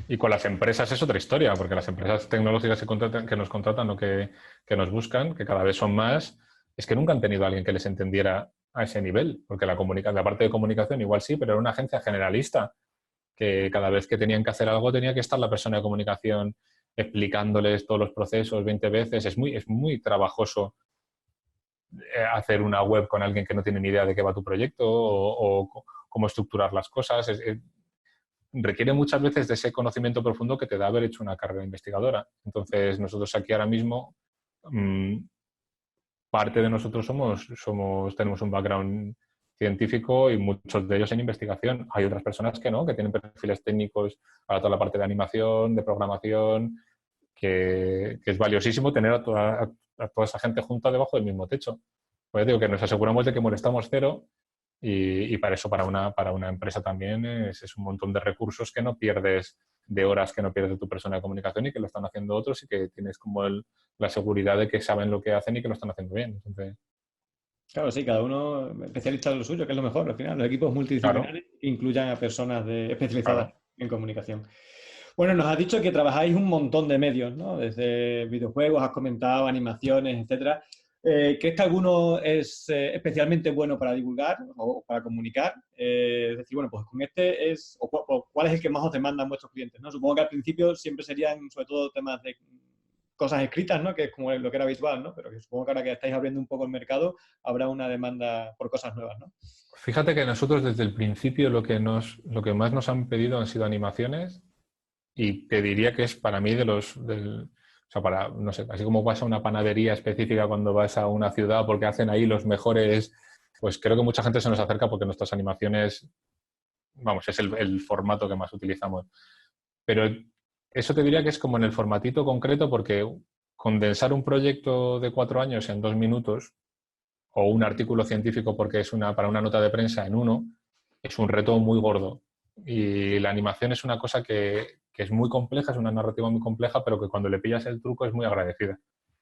y con las empresas es otra historia, porque las empresas tecnológicas que nos contratan o que nos buscan, que cada vez son más, es que nunca han tenido a alguien que les entendiera a ese nivel, porque la parte de comunicación igual sí, pero era una agencia generalista, que cada vez que tenían que hacer algo tenía que estar la persona de comunicación explicándoles todos los procesos 20 veces. Es muy trabajoso hacer una web con alguien que no tiene ni idea de qué va tu proyecto o cómo estructurar las cosas. Requiere muchas veces de ese conocimiento profundo que te da haber hecho una carrera investigadora. Entonces, nosotros aquí ahora mismo, mmm, parte de nosotros tenemos un background científico y muchos de ellos en investigación. Hay otras personas que no, que tienen perfiles técnicos para toda la parte de animación, de programación, que es valiosísimo tener a toda esa gente junta debajo del mismo techo. Pues digo que nos aseguramos de que molestamos cero y para eso, para una empresa también es un montón de recursos que no pierdes, de horas que no pierdes tu persona de comunicación y que lo están haciendo otros y que tienes como la seguridad de que saben lo que hacen y que lo están haciendo bien. Entonces, Claro, sí, cada uno especialista en lo suyo, que es lo mejor. Al final, los equipos claro, multidisciplinares incluyan a personas especializadas claro. en comunicación. Bueno, nos has dicho que trabajáis un montón de medios, ¿no? Desde videojuegos, has comentado, animaciones, etcétera. ¿Crees que alguno es especialmente bueno para divulgar o para comunicar? Es decir, bueno, pues con este o ¿cuál es el que más os demandan vuestros clientes, ¿no? Supongo que al principio siempre serían sobre todo temas de cosas escritas, ¿no? Que es como lo que era habitual, ¿no? Pero que supongo que ahora que estáis abriendo un poco el mercado, habrá una demanda por cosas nuevas, ¿no? Fíjate que nosotros desde el principio lo que más nos han pedido han sido animaciones y te diría que es para mí o sea, no sé, así como vas a una panadería específica cuando vas a una ciudad porque hacen ahí los mejores, pues creo que mucha gente se nos acerca porque nuestras animaciones, vamos, es el formato que más utilizamos. Pero eso te diría que es como en el formatito concreto porque condensar un proyecto de 4 años en 2 minutos o un artículo científico porque es para una nota de prensa en uno, es un reto muy gordo. Y la animación es una cosa que es muy compleja, es una narrativa muy compleja, pero que cuando le pillas el truco es muy agradecida.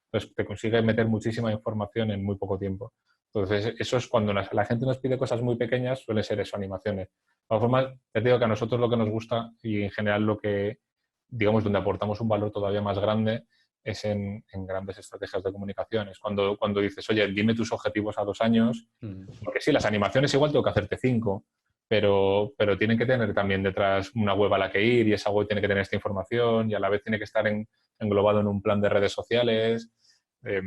Entonces te consigue meter muchísima información en muy poco tiempo. Entonces eso es cuando la gente nos pide cosas muy pequeñas, suele ser eso, animaciones. De todas formas, te digo que a nosotros lo que nos gusta y en general lo que, digamos, donde aportamos un valor todavía más grande es en grandes estrategias de comunicación. Es cuando dices, oye, dime tus objetivos a 2 años, Mm. porque sí, las animaciones igual tengo que hacerte 5, pero tienen que tener también detrás una web a la que ir y esa web tiene que tener esta información y a la vez tiene que estar englobado en un plan de redes sociales. Eh,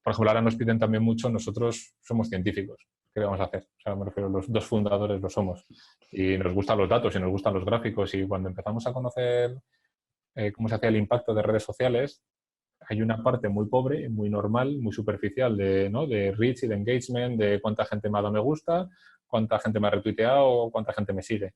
por ejemplo, ahora nos piden también mucho, nosotros somos científicos, ¿qué vamos a hacer? O sea, me refiero, los dos fundadores lo somos y nos gustan los datos y nos gustan los gráficos y cuando empezamos a conocer cómo se hacía el impacto de redes sociales, hay una parte muy pobre, muy normal, muy superficial de, ¿no? de reach y de engagement, de cuánta gente me ha dado me gusta, cuánta gente me ha retuiteado, cuánta gente me sigue.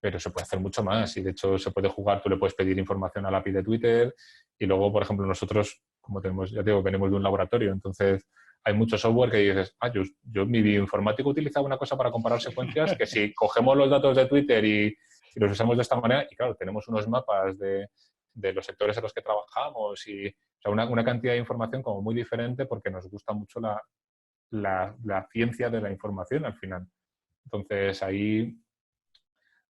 Pero se puede hacer mucho más y de hecho se puede jugar, tú le puedes pedir información al API de Twitter y luego, por ejemplo, nosotros, como tenemos, ya te digo, venimos de un laboratorio, entonces hay mucho software que dices, yo mi bioinformático utilizaba una cosa para comparar secuencias que si cogemos los datos de Twitter y los usamos de esta manera, y claro, tenemos unos mapas de los sectores en los que trabajamos y o sea, una cantidad de información como muy diferente porque nos gusta mucho la ciencia de la información al final. Entonces ahí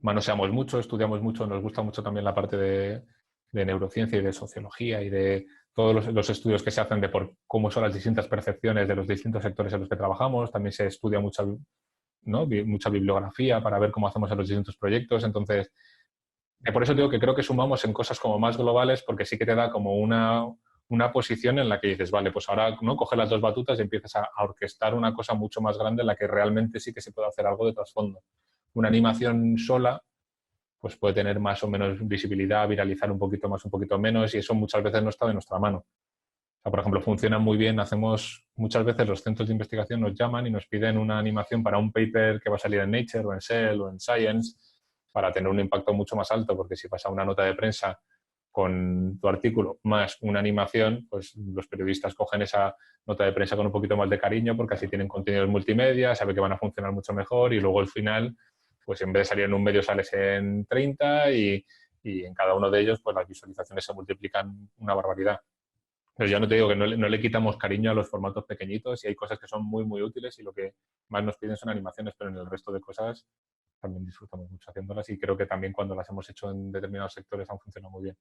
manoseamos mucho, estudiamos mucho, nos gusta mucho también la parte de neurociencia y de sociología y de todos los estudios que se hacen de por cómo son las distintas percepciones de los distintos sectores en los que trabajamos. También se estudia mucha bibliografía para ver cómo hacemos en los distintos proyectos. Entonces, por eso digo que creo que sumamos en cosas como más globales porque sí que te da como una posición en la que dices, vale, pues ahora no coges las dos batutas y empiezas a orquestar una cosa mucho más grande en la que realmente sí que se puede hacer algo de trasfondo. Una animación sola pues puede tener más o menos visibilidad, viralizar un poquito más, un poquito menos, y eso muchas veces no está de nuestra mano. O sea, por ejemplo, funciona muy bien, muchas veces los centros de investigación nos llaman y nos piden una animación para un paper que va a salir en Nature o en Cell o en Science para tener un impacto mucho más alto, porque si pasa una nota de prensa con tu artículo más una animación, pues los periodistas cogen esa nota de prensa con un poquito más de cariño porque así tienen contenidos multimedia, saben que van a funcionar mucho mejor y luego al final, pues en vez de salir en un medio sales en 30 y en cada uno de ellos pues las visualizaciones se multiplican una barbaridad. Pero ya no te digo que no le quitamos cariño a los formatos pequeñitos y hay cosas que son muy, muy útiles y lo que más nos piden son animaciones, pero en el resto de cosas también disfrutamos mucho haciéndolas y creo que también cuando las hemos hecho en determinados sectores han funcionado muy bien.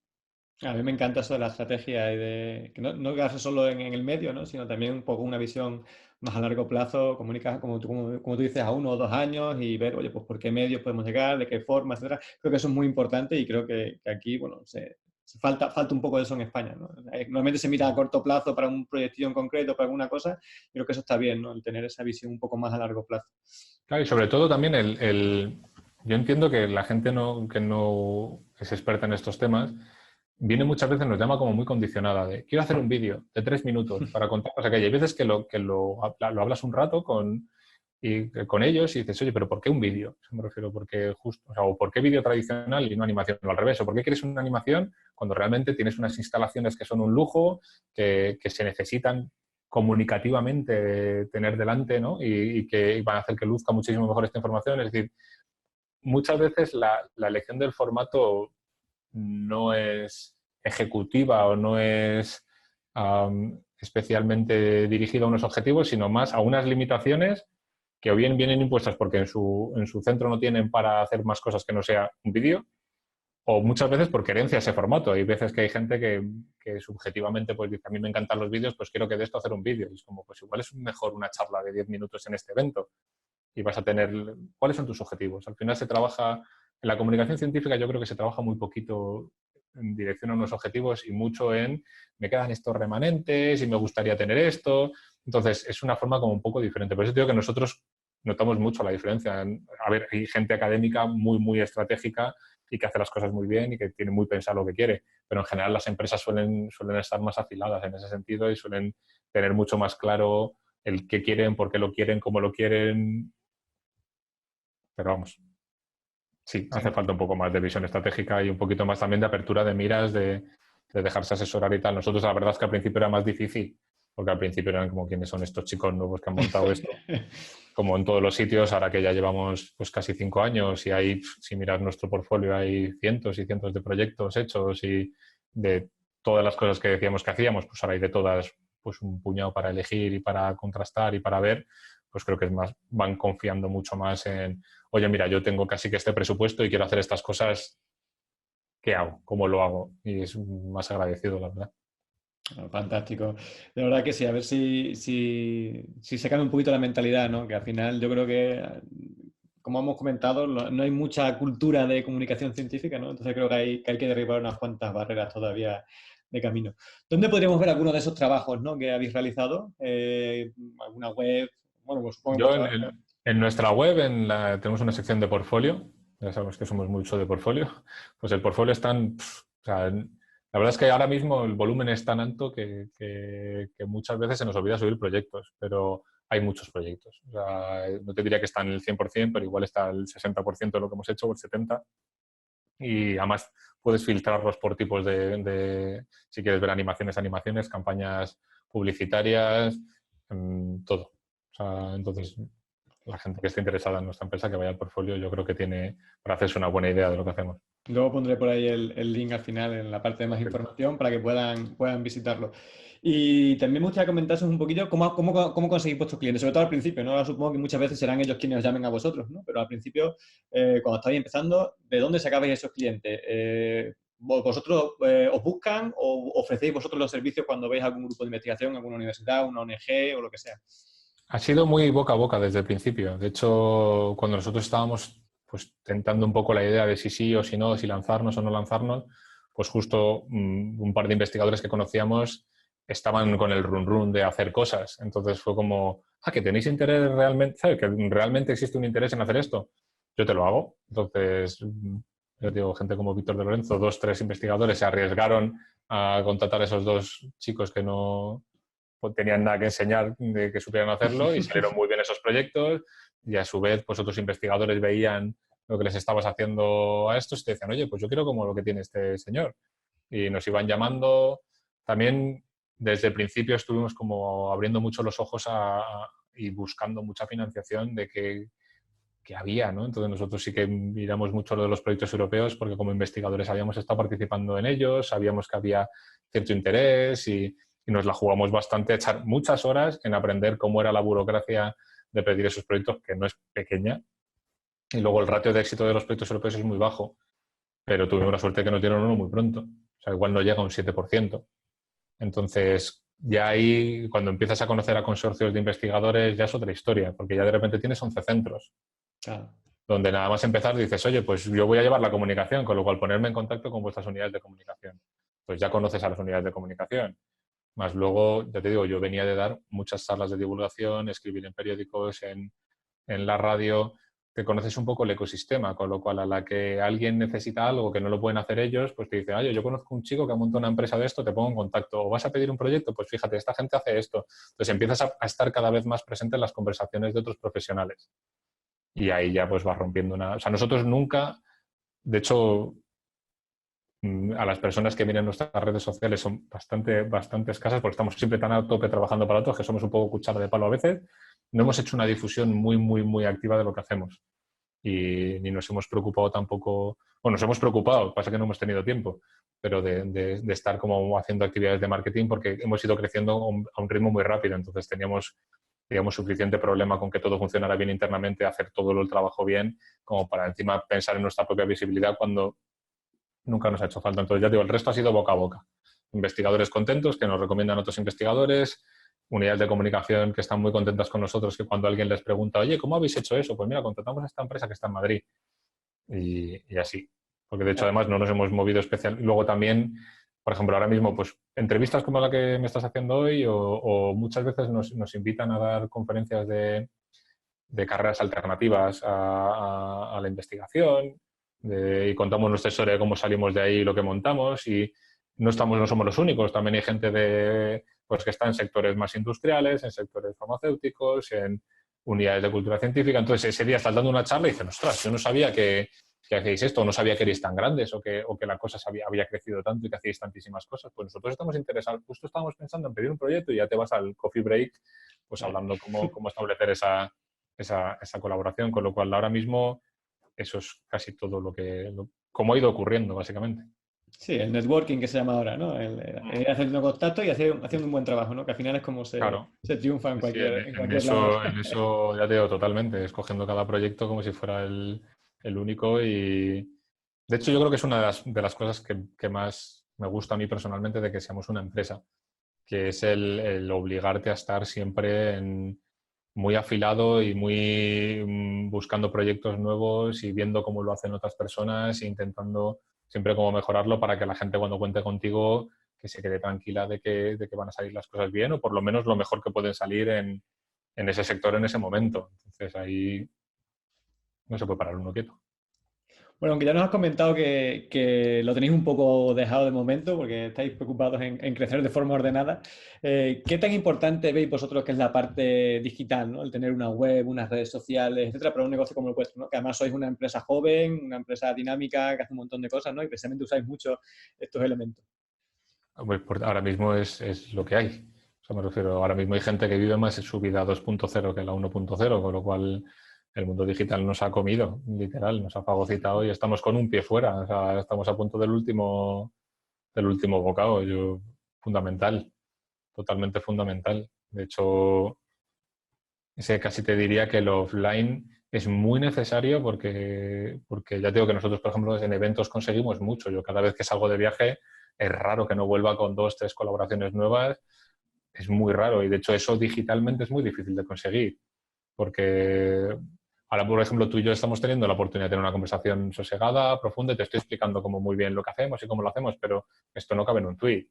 A mí me encanta eso de la estrategia y de que no quedarse solo en el medio, ¿no? Sino también un poco una visión más a largo plazo, comunicar, como tú dices, a 1 o 2 años y ver, oye, pues por qué medios podemos llegar, de qué forma, etcétera. Creo que eso es muy importante y creo que aquí, bueno, falta un poco de eso en España, ¿no? Normalmente se mira a corto plazo para un proyecto en concreto, para alguna cosa, y creo que eso está bien, ¿no? El tener esa visión un poco más a largo plazo. Claro, y sobre todo también yo entiendo que la gente que no es experta en estos temas viene muchas veces, nos llama como muy condicionada de quiero hacer un vídeo de 3 minutos para contar cosas que hay. Hay veces que lo hablas un rato con ellos y dices, oye, pero ¿por qué un vídeo? Eso me refiero, porque justo, o sea, o ¿por qué vídeo tradicional y no animación? O al revés, ¿o por qué quieres una animación cuando realmente tienes unas instalaciones que son un lujo, que se necesitan comunicativamente tener delante, ¿no? Y que van a hacer que luzca muchísimo mejor esta información? Es decir, muchas veces la elección del formato no es ejecutiva o no es especialmente dirigida a unos objetivos, sino más a unas limitaciones que o bien vienen impuestas porque en su centro no tienen para hacer más cosas que no sea un vídeo, o muchas veces por querencia ese formato. Hay veces que hay gente que subjetivamente pues dice, a mí me encantan los vídeos, pues quiero que de esto hacer un vídeo. Y es como, pues igual es mejor una charla de 10 minutos en este evento y vas a tener... ¿Cuáles son tus objetivos? Al final se trabaja... En la comunicación científica yo creo que se trabaja muy poquito en dirección a unos objetivos y mucho en me quedan estos remanentes y me gustaría tener esto. Entonces es una forma como un poco diferente. Por eso digo que nosotros notamos mucho la diferencia. A ver, hay gente académica muy, muy estratégica y que hace las cosas muy bien y que tiene muy pensado lo que quiere, pero en general las empresas suelen estar más afiladas en ese sentido y suelen tener mucho más claro el qué quieren, por qué lo quieren, cómo lo quieren, pero vamos, sí, Sí. hace falta un poco más de visión estratégica y un poquito más también de apertura de miras, de dejarse asesorar y tal. Nosotros la verdad es que al principio era más difícil, porque al principio eran como quiénes son estos chicos nuevos que han montado esto, como en todos los sitios, ahora que ya llevamos pues casi 5 años y hay, si miras nuestro portfolio, hay cientos y cientos de proyectos hechos y de todas las cosas que decíamos que hacíamos, pues ahora hay de todas pues un puñado para elegir y para contrastar y para ver, pues creo que es más, van confiando mucho más en, oye, mira, yo tengo casi que este presupuesto y quiero hacer estas cosas, ¿qué hago? ¿Cómo lo hago? Y es más agradecido, la verdad. Fantástico. De verdad que sí, a ver si se cambia un poquito la mentalidad, ¿no? Que al final yo creo que, como hemos comentado, no hay mucha cultura de comunicación científica, ¿no? Entonces creo que hay que derribar unas cuantas barreras todavía de camino. ¿Dónde podríamos ver algunos de esos trabajos, ¿no? Que habéis realizado? ¿Alguna web? Bueno, pues supongo que Yo vuestra... en nuestra web tenemos una sección de portfolio, ya sabemos que somos mucho de portfolio, pues el portfolio es tan... o sea, la verdad es que ahora mismo el volumen es tan alto que muchas veces se nos olvida subir proyectos, pero hay muchos proyectos. O sea, no te diría que está en el 100%, pero igual está el 60% de lo que hemos hecho o el 70%. Y además puedes filtrarlos por tipos si quieres ver animaciones, campañas publicitarias, todo. O sea, entonces, la gente que esté interesada en nuestra empresa, que vaya al portfolio, yo creo que tiene para hacerse una buena idea de lo que hacemos. Luego pondré por ahí el link al final en la parte de más información para que puedan visitarlo. Y también me gustaría comentaros un poquillo cómo conseguís vuestros clientes, sobre todo al principio, ¿no? Ahora supongo que muchas veces serán ellos quienes os llamen a vosotros, ¿no? Pero al principio, cuando estáis empezando, ¿de dónde sacabais esos clientes? ¿Vosotros os buscan o ofrecéis vosotros los servicios cuando veis algún grupo de investigación, alguna universidad, una ONG o lo que sea? Ha sido muy boca a boca desde el principio. De hecho, cuando nosotros estábamos pues tentando un poco la idea de si sí o si no, si lanzarnos o no lanzarnos, pues justo un par de investigadores que conocíamos estaban con el run run de hacer cosas. Entonces fue como, que tenéis interés realmente, ¿sabes? Que realmente existe un interés en hacer esto. Yo te lo hago. Entonces, yo digo, gente como Víctor de Lorenzo, 2, 3 investigadores se arriesgaron a contratar a esos 2 chicos que no tenían nada que enseñar de que supieran hacerlo y salieron muy bien esos proyectos y a su vez pues otros investigadores veían lo que les estabas haciendo a estos y te decían, oye, pues yo quiero como lo que tiene este señor. Y nos iban llamando. También desde el principio estuvimos como abriendo mucho los ojos y buscando mucha financiación de que había, ¿no? Entonces nosotros sí que miramos mucho lo de los proyectos europeos porque como investigadores habíamos estado participando en ellos, sabíamos que había cierto interés y y nos la jugamos bastante, echar muchas horas en aprender cómo era la burocracia de pedir esos proyectos, que no es pequeña. Y luego el ratio de éxito de los proyectos europeos es muy bajo, pero tuvimos la suerte que nos dieron uno muy pronto. O sea, igual no llega a un 7%. Entonces, ya ahí, cuando empiezas a conocer a consorcios de investigadores, ya es otra historia, porque ya de repente tienes 11 centros. Claro. Donde nada más empezar dices, oye, pues yo voy a llevar la comunicación, con lo cual ponerme en contacto con vuestras unidades de comunicación. Pues ya conoces a las unidades de comunicación. Más luego, ya te digo, yo venía de dar muchas charlas de divulgación, escribir en periódicos, en la radio, te conoces un poco el ecosistema, con lo cual a la que alguien necesita algo que no lo pueden hacer ellos, pues te dice, oye, yo conozco un chico que ha montado una empresa de esto, te pongo en contacto. O vas a pedir un proyecto, pues fíjate, esta gente hace esto. Entonces empiezas a estar cada vez más presente en las conversaciones de otros profesionales. Y ahí ya pues vas rompiendo una... O sea, nosotros nunca, de hecho, a las personas que miran nuestras redes sociales son bastante escasas porque estamos siempre tan a tope trabajando para otros que somos un poco cuchara de palo a veces. No hemos hecho una difusión muy activa de lo que hacemos. Y ni nos hemos preocupado tampoco... Bueno, nos hemos preocupado, pasa que no hemos tenido tiempo, pero de estar como haciendo actividades de marketing porque hemos ido creciendo a un ritmo muy rápido. Entonces teníamos, digamos, suficiente problema con que todo funcionara bien internamente, hacer todo el trabajo bien, como para encima pensar en nuestra propia visibilidad cuando nunca nos ha hecho falta. Entonces, ya digo, el resto ha sido boca a boca. Investigadores contentos que nos recomiendan otros investigadores, unidades de comunicación que están muy contentas con nosotros, que cuando alguien les pregunta, oye, ¿cómo habéis hecho eso? Pues mira, contratamos a esta empresa que está en Madrid. Y así. Porque de hecho, además, no nos hemos movido especial. Luego también, por ejemplo, ahora mismo, pues entrevistas como la que me estás haciendo hoy o muchas veces nos invitan a dar conferencias de carreras alternativas a la investigación y contamos nuestra historia de cómo salimos de ahí y lo que montamos y no somos los únicos, también hay gente pues que está en sectores más industriales, en sectores farmacéuticos, en unidades de cultura científica. Entonces ese día estás dando una charla y dicen, ostras, yo no sabía que hacéis esto, no sabía que erais tan grandes o que la cosa había crecido tanto y que hacéis tantísimas cosas. Pues nosotros estamos interesados, justo estábamos pensando en pedir un proyecto y ya te vas al coffee break pues hablando cómo establecer esa colaboración, con lo cual ahora mismo eso es casi todo cómo ha ido ocurriendo, básicamente. Sí, el networking que se llama ahora, ¿no? El ir haciendo contacto y haciendo un buen trabajo, ¿no? Que al final es como Claro. se triunfa Sí, en en cualquier lado. eso ya te digo totalmente, escogiendo cada proyecto como si fuera el único y de hecho yo creo que es una de las cosas que más me gusta a mí personalmente de que seamos una empresa, que es el obligarte a estar siempre muy afilado y muy buscando proyectos nuevos y viendo cómo lo hacen otras personas e intentando siempre cómo mejorarlo para que la gente cuando cuente contigo que se quede tranquila de que van a salir las cosas bien o por lo menos lo mejor que pueden salir en ese sector en ese momento. Entonces ahí no se puede parar uno quieto. Bueno, aunque ya nos has comentado que lo tenéis un poco dejado de momento porque estáis preocupados en crecer de forma ordenada, ¿qué tan importante veis vosotros que es la parte digital, ¿no? El tener una web, unas redes sociales, etcétera, para un negocio como el vuestro, ¿no? Que además sois una empresa joven, una empresa dinámica, que hace un montón de cosas, ¿no? Y precisamente usáis mucho estos elementos. Pues ahora mismo es lo que hay. O sea, me refiero, ahora mismo hay gente que vive más en su vida 2.0 que la 1.0, con lo cual el mundo digital nos ha comido, literal, nos ha fagocitado y estamos con un pie fuera. O sea, estamos a punto del último bocado. Fundamental, totalmente fundamental. De hecho, casi te diría que el offline es muy necesario porque ya digo que nosotros, por ejemplo, en eventos conseguimos mucho. Yo cada vez que salgo de viaje es raro que no vuelva con 2, 3 colaboraciones nuevas. Es muy raro y de hecho eso digitalmente es muy difícil de conseguir porque ahora, por ejemplo, tú y yo estamos teniendo la oportunidad de tener una conversación sosegada, profunda y te estoy explicando cómo muy bien lo que hacemos y cómo lo hacemos, pero esto no cabe en un tuit.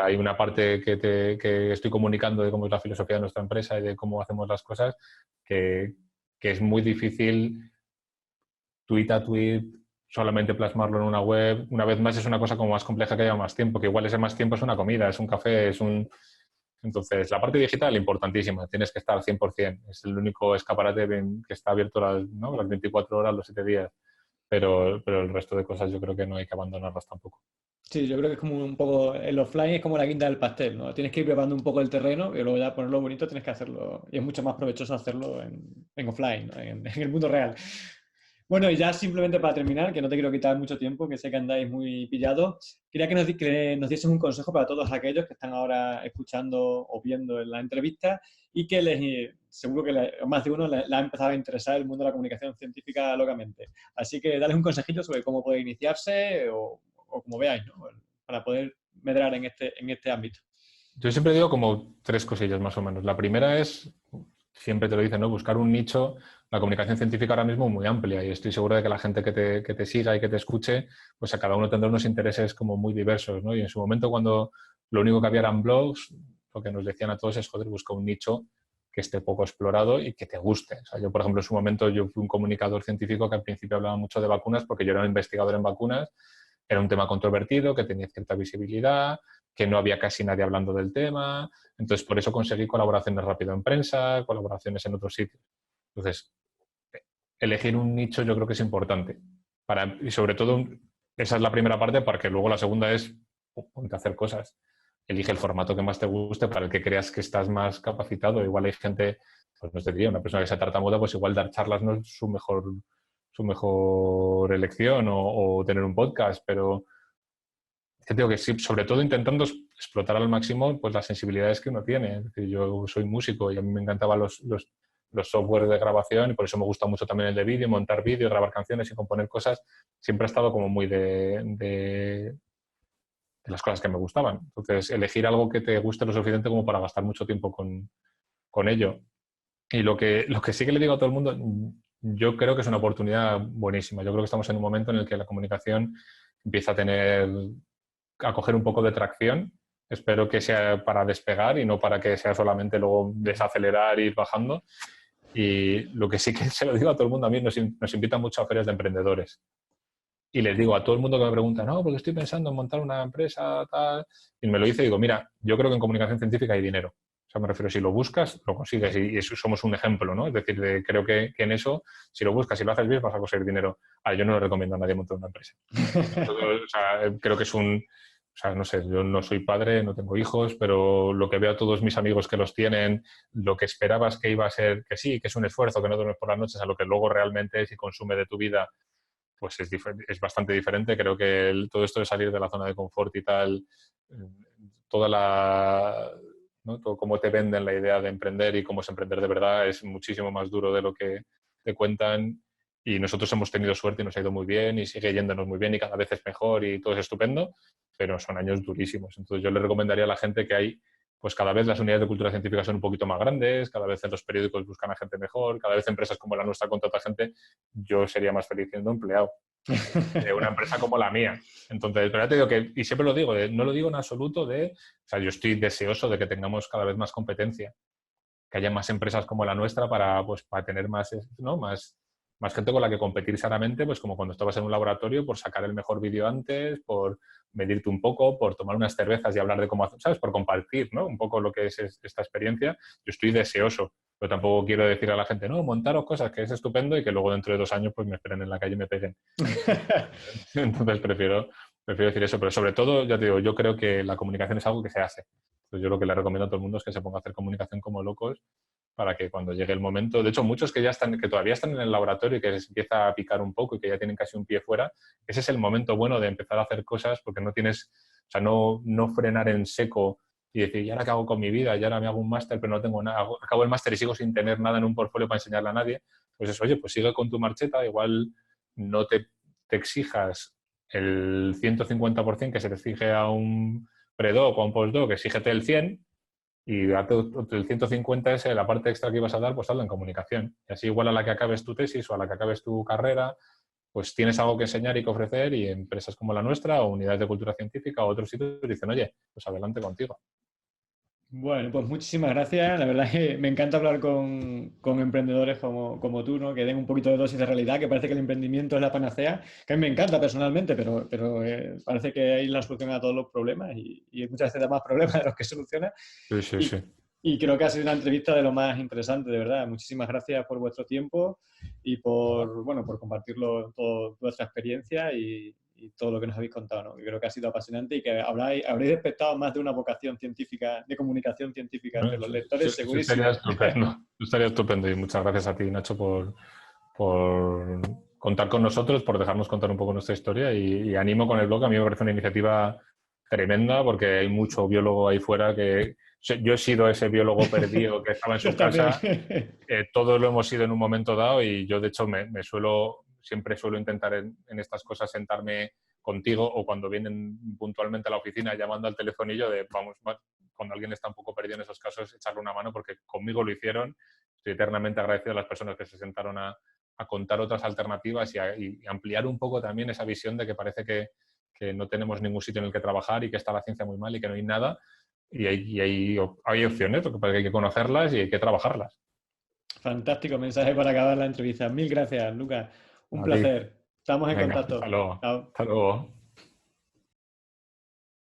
Hay una parte que estoy comunicando de cómo es la filosofía de nuestra empresa y de cómo hacemos las cosas que es muy difícil tweet a tweet solamente plasmarlo en una web. Una vez más es una cosa como más compleja que lleva más tiempo, que igual ese más tiempo es una comida, es un café, Entonces, la parte digital importantísima, tienes que estar al 100%. Es el único escaparate que está abierto las 24 horas, los 7 días. Pero el resto de cosas yo creo que no hay que abandonarlas tampoco. Sí, yo creo que es como un poco, el offline es como la guinda del pastel, ¿no? Tienes que ir preparando un poco el terreno y luego ya ponerlo bonito tienes que hacerlo. Y es mucho más provechoso hacerlo en offline, ¿no? En el mundo real. Bueno, y ya simplemente para terminar, que no te quiero quitar mucho tiempo, que sé que andáis muy pillados, quería que nos dieses un consejo para todos aquellos que están ahora escuchando o viendo en la entrevista y que seguro que más de uno le ha empezado a interesar el mundo de la comunicación científica locamente. Así que dale un consejillo sobre cómo puede iniciarse o como veáis, ¿no? Para poder medrar en este ámbito. Yo siempre digo como tres cosillas más o menos. La primera es, siempre te lo dicen, ¿no? Buscar un nicho. La comunicación científica ahora mismo es muy amplia y estoy seguro de que la gente que te siga y que te escuche, pues a cada uno tendrá unos intereses como muy diversos, ¿no? Y en su momento, cuando lo único que había eran blogs, lo que nos decían a todos es, joder, busca un nicho que esté poco explorado y que te guste. O sea, yo, por ejemplo, en su momento yo fui un comunicador científico que al principio hablaba mucho de vacunas porque yo era un investigador en vacunas, era un tema controvertido, que tenía cierta visibilidad, que no había casi nadie hablando del tema. Entonces, por eso conseguí colaboraciones rápido en prensa, colaboraciones en otros sitios. Entonces, elegir un nicho yo creo que es importante. Y sobre todo, esa es la primera parte, porque luego la segunda es ponte a hacer cosas. Elige el formato que más te guste, para el que creas que estás más capacitado. Igual hay gente, pues no te diría, una persona que sea tartamuda, pues igual dar charlas no es su mejor elección o tener un podcast, pero que digo que sí, sobre todo intentando explotar al máximo pues las sensibilidades que uno tiene. Es decir, yo soy músico y a mí me encantaban los softwares de grabación y por eso me gusta mucho también el de vídeo, montar vídeo, grabar canciones y componer cosas. Siempre ha estado como muy de las cosas que me gustaban. Entonces, elegir algo que te guste lo suficiente como para gastar mucho tiempo con ello. Y lo que sí que le digo a todo el mundo, yo creo que es una oportunidad buenísima. Yo creo que estamos en un momento en el que la comunicación empieza a coger un poco de tracción. Espero que sea para despegar y no para que sea solamente luego desacelerar e ir bajando. Y lo que sí que se lo digo a todo el mundo, a mí nos invitan mucho a ferias de emprendedores. Y les digo a todo el mundo que me pregunta, no, porque estoy pensando en montar una empresa, tal. Y me lo dice y digo, mira, yo creo que en comunicación científica hay dinero. O sea, me refiero, si lo buscas, lo consigues. Y eso somos un ejemplo, ¿no? Es decir, creo que en eso, si lo buscas, si lo haces bien, vas a conseguir dinero. Yo no le recomiendo a nadie montar una empresa. Entonces, o sea, creo que es o sea, no sé, yo no soy padre, no tengo hijos, pero lo que veo a todos mis amigos que los tienen, lo que esperabas que iba a ser, que sí, que es un esfuerzo, que no duermes por las noches, a lo que luego realmente es y consume de tu vida, pues es bastante diferente. Creo que todo esto de salir de la zona de confort y tal, toda ¿no? Todo cómo te venden la idea de emprender y cómo es emprender de verdad es muchísimo más duro de lo que te cuentan. Y nosotros hemos tenido suerte y nos ha ido muy bien y sigue yéndonos muy bien y cada vez es mejor y todo es estupendo, pero son años durísimos. Entonces yo le recomendaría a la gente que pues cada vez las unidades de cultura científica son un poquito más grandes, cada vez en los periódicos buscan a gente mejor, cada vez empresas como la nuestra contratan gente. Yo sería más feliz siendo empleado de una empresa como la mía. Entonces, pero ya te digo que, y siempre lo digo, no lo digo en absoluto o sea, yo estoy deseoso de que tengamos cada vez más competencia, que haya más empresas como la nuestra pues, para tener más, ¿no? Más gente con la que competir sanamente, pues como cuando estabas en un laboratorio, por sacar el mejor vídeo antes, por medirte un poco, por tomar unas cervezas y hablar de cómo hacer, ¿sabes? Por compartir, ¿no? Un poco lo que es esta experiencia. Yo estoy deseoso, pero tampoco quiero decir a la gente, no, montaros cosas, que es estupendo y que luego dentro de 2 años pues me esperen en la calle y me peguen. Entonces prefiero decir eso, pero sobre todo, ya te digo, yo creo que la comunicación es algo que se hace. Entonces yo lo que le recomiendo a todo el mundo es que se ponga a hacer comunicación como locos para que cuando llegue el momento, de hecho muchos que todavía están en el laboratorio y que les empieza a picar un poco y que ya tienen casi un pie fuera, ese es el momento bueno de empezar a hacer cosas porque no tienes, o sea, no frenar en seco y decir, ¿y ahora qué hago con mi vida? Y ahora me hago un máster pero no tengo nada, acabo el máster y sigo sin tener nada en un portfolio para enseñarle a nadie. Pues eso, oye, pues sigue con tu marcheta, igual no te exijas el 150% que se te exige a un predoc o a un postdoc, exígete el 100%. Y el 150 es la parte extra que ibas a dar, pues hazlo en comunicación. Y así igual a la que acabes tu tesis o a la que acabes tu carrera, pues tienes algo que enseñar y que ofrecer y empresas como la nuestra o unidades de cultura científica o otros sitios dicen, oye, pues adelante contigo. Bueno, pues muchísimas gracias. La verdad es que me encanta hablar con emprendedores como tú, ¿no? Que den un poquito de dosis de realidad, que parece que el emprendimiento es la panacea, que a mí me encanta personalmente, pero parece que hay la solución a todos los problemas y muchas veces da más problemas de los que soluciona. Sí, sí, Y, sí. y creo que ha sido una entrevista de lo más interesante, de verdad. Muchísimas gracias por vuestro tiempo y por compartirlo toda vuestra experiencia y todo lo que nos habéis contado, ¿no? Yo creo que ha sido apasionante y que habréis despertado más de una vocación científica, de comunicación científica entre los lectores, Eso estaría segurísimo. estupendo. Eso estaría estupendo y muchas gracias a ti, Nacho, por contar con nosotros, por dejarnos contar un poco nuestra historia y animo con el blog. A mí me parece una iniciativa tremenda porque hay mucho biólogo ahí fuera que... Yo he sido ese biólogo perdido que estaba en Yo su también. casa. Todos lo hemos sido en un momento dado y yo, de hecho, siempre suelo intentar en estas cosas sentarme contigo o cuando vienen puntualmente a la oficina llamando al telefonillo de, vamos, cuando alguien está un poco perdido en esos casos, echarle una mano porque conmigo lo hicieron. Estoy eternamente agradecido a las personas que se sentaron a contar otras alternativas y ampliar un poco también esa visión de que parece que no tenemos ningún sitio en el que trabajar y que está la ciencia muy mal y que no hay nada. Y hay opciones, lo que pasa es que hay que conocerlas y hay que trabajarlas. Fantástico mensaje para acabar la entrevista. Mil gracias, Lucas. Un A ti. placer. Estamos en Venga, hasta contacto. luego. Chao. Hasta luego.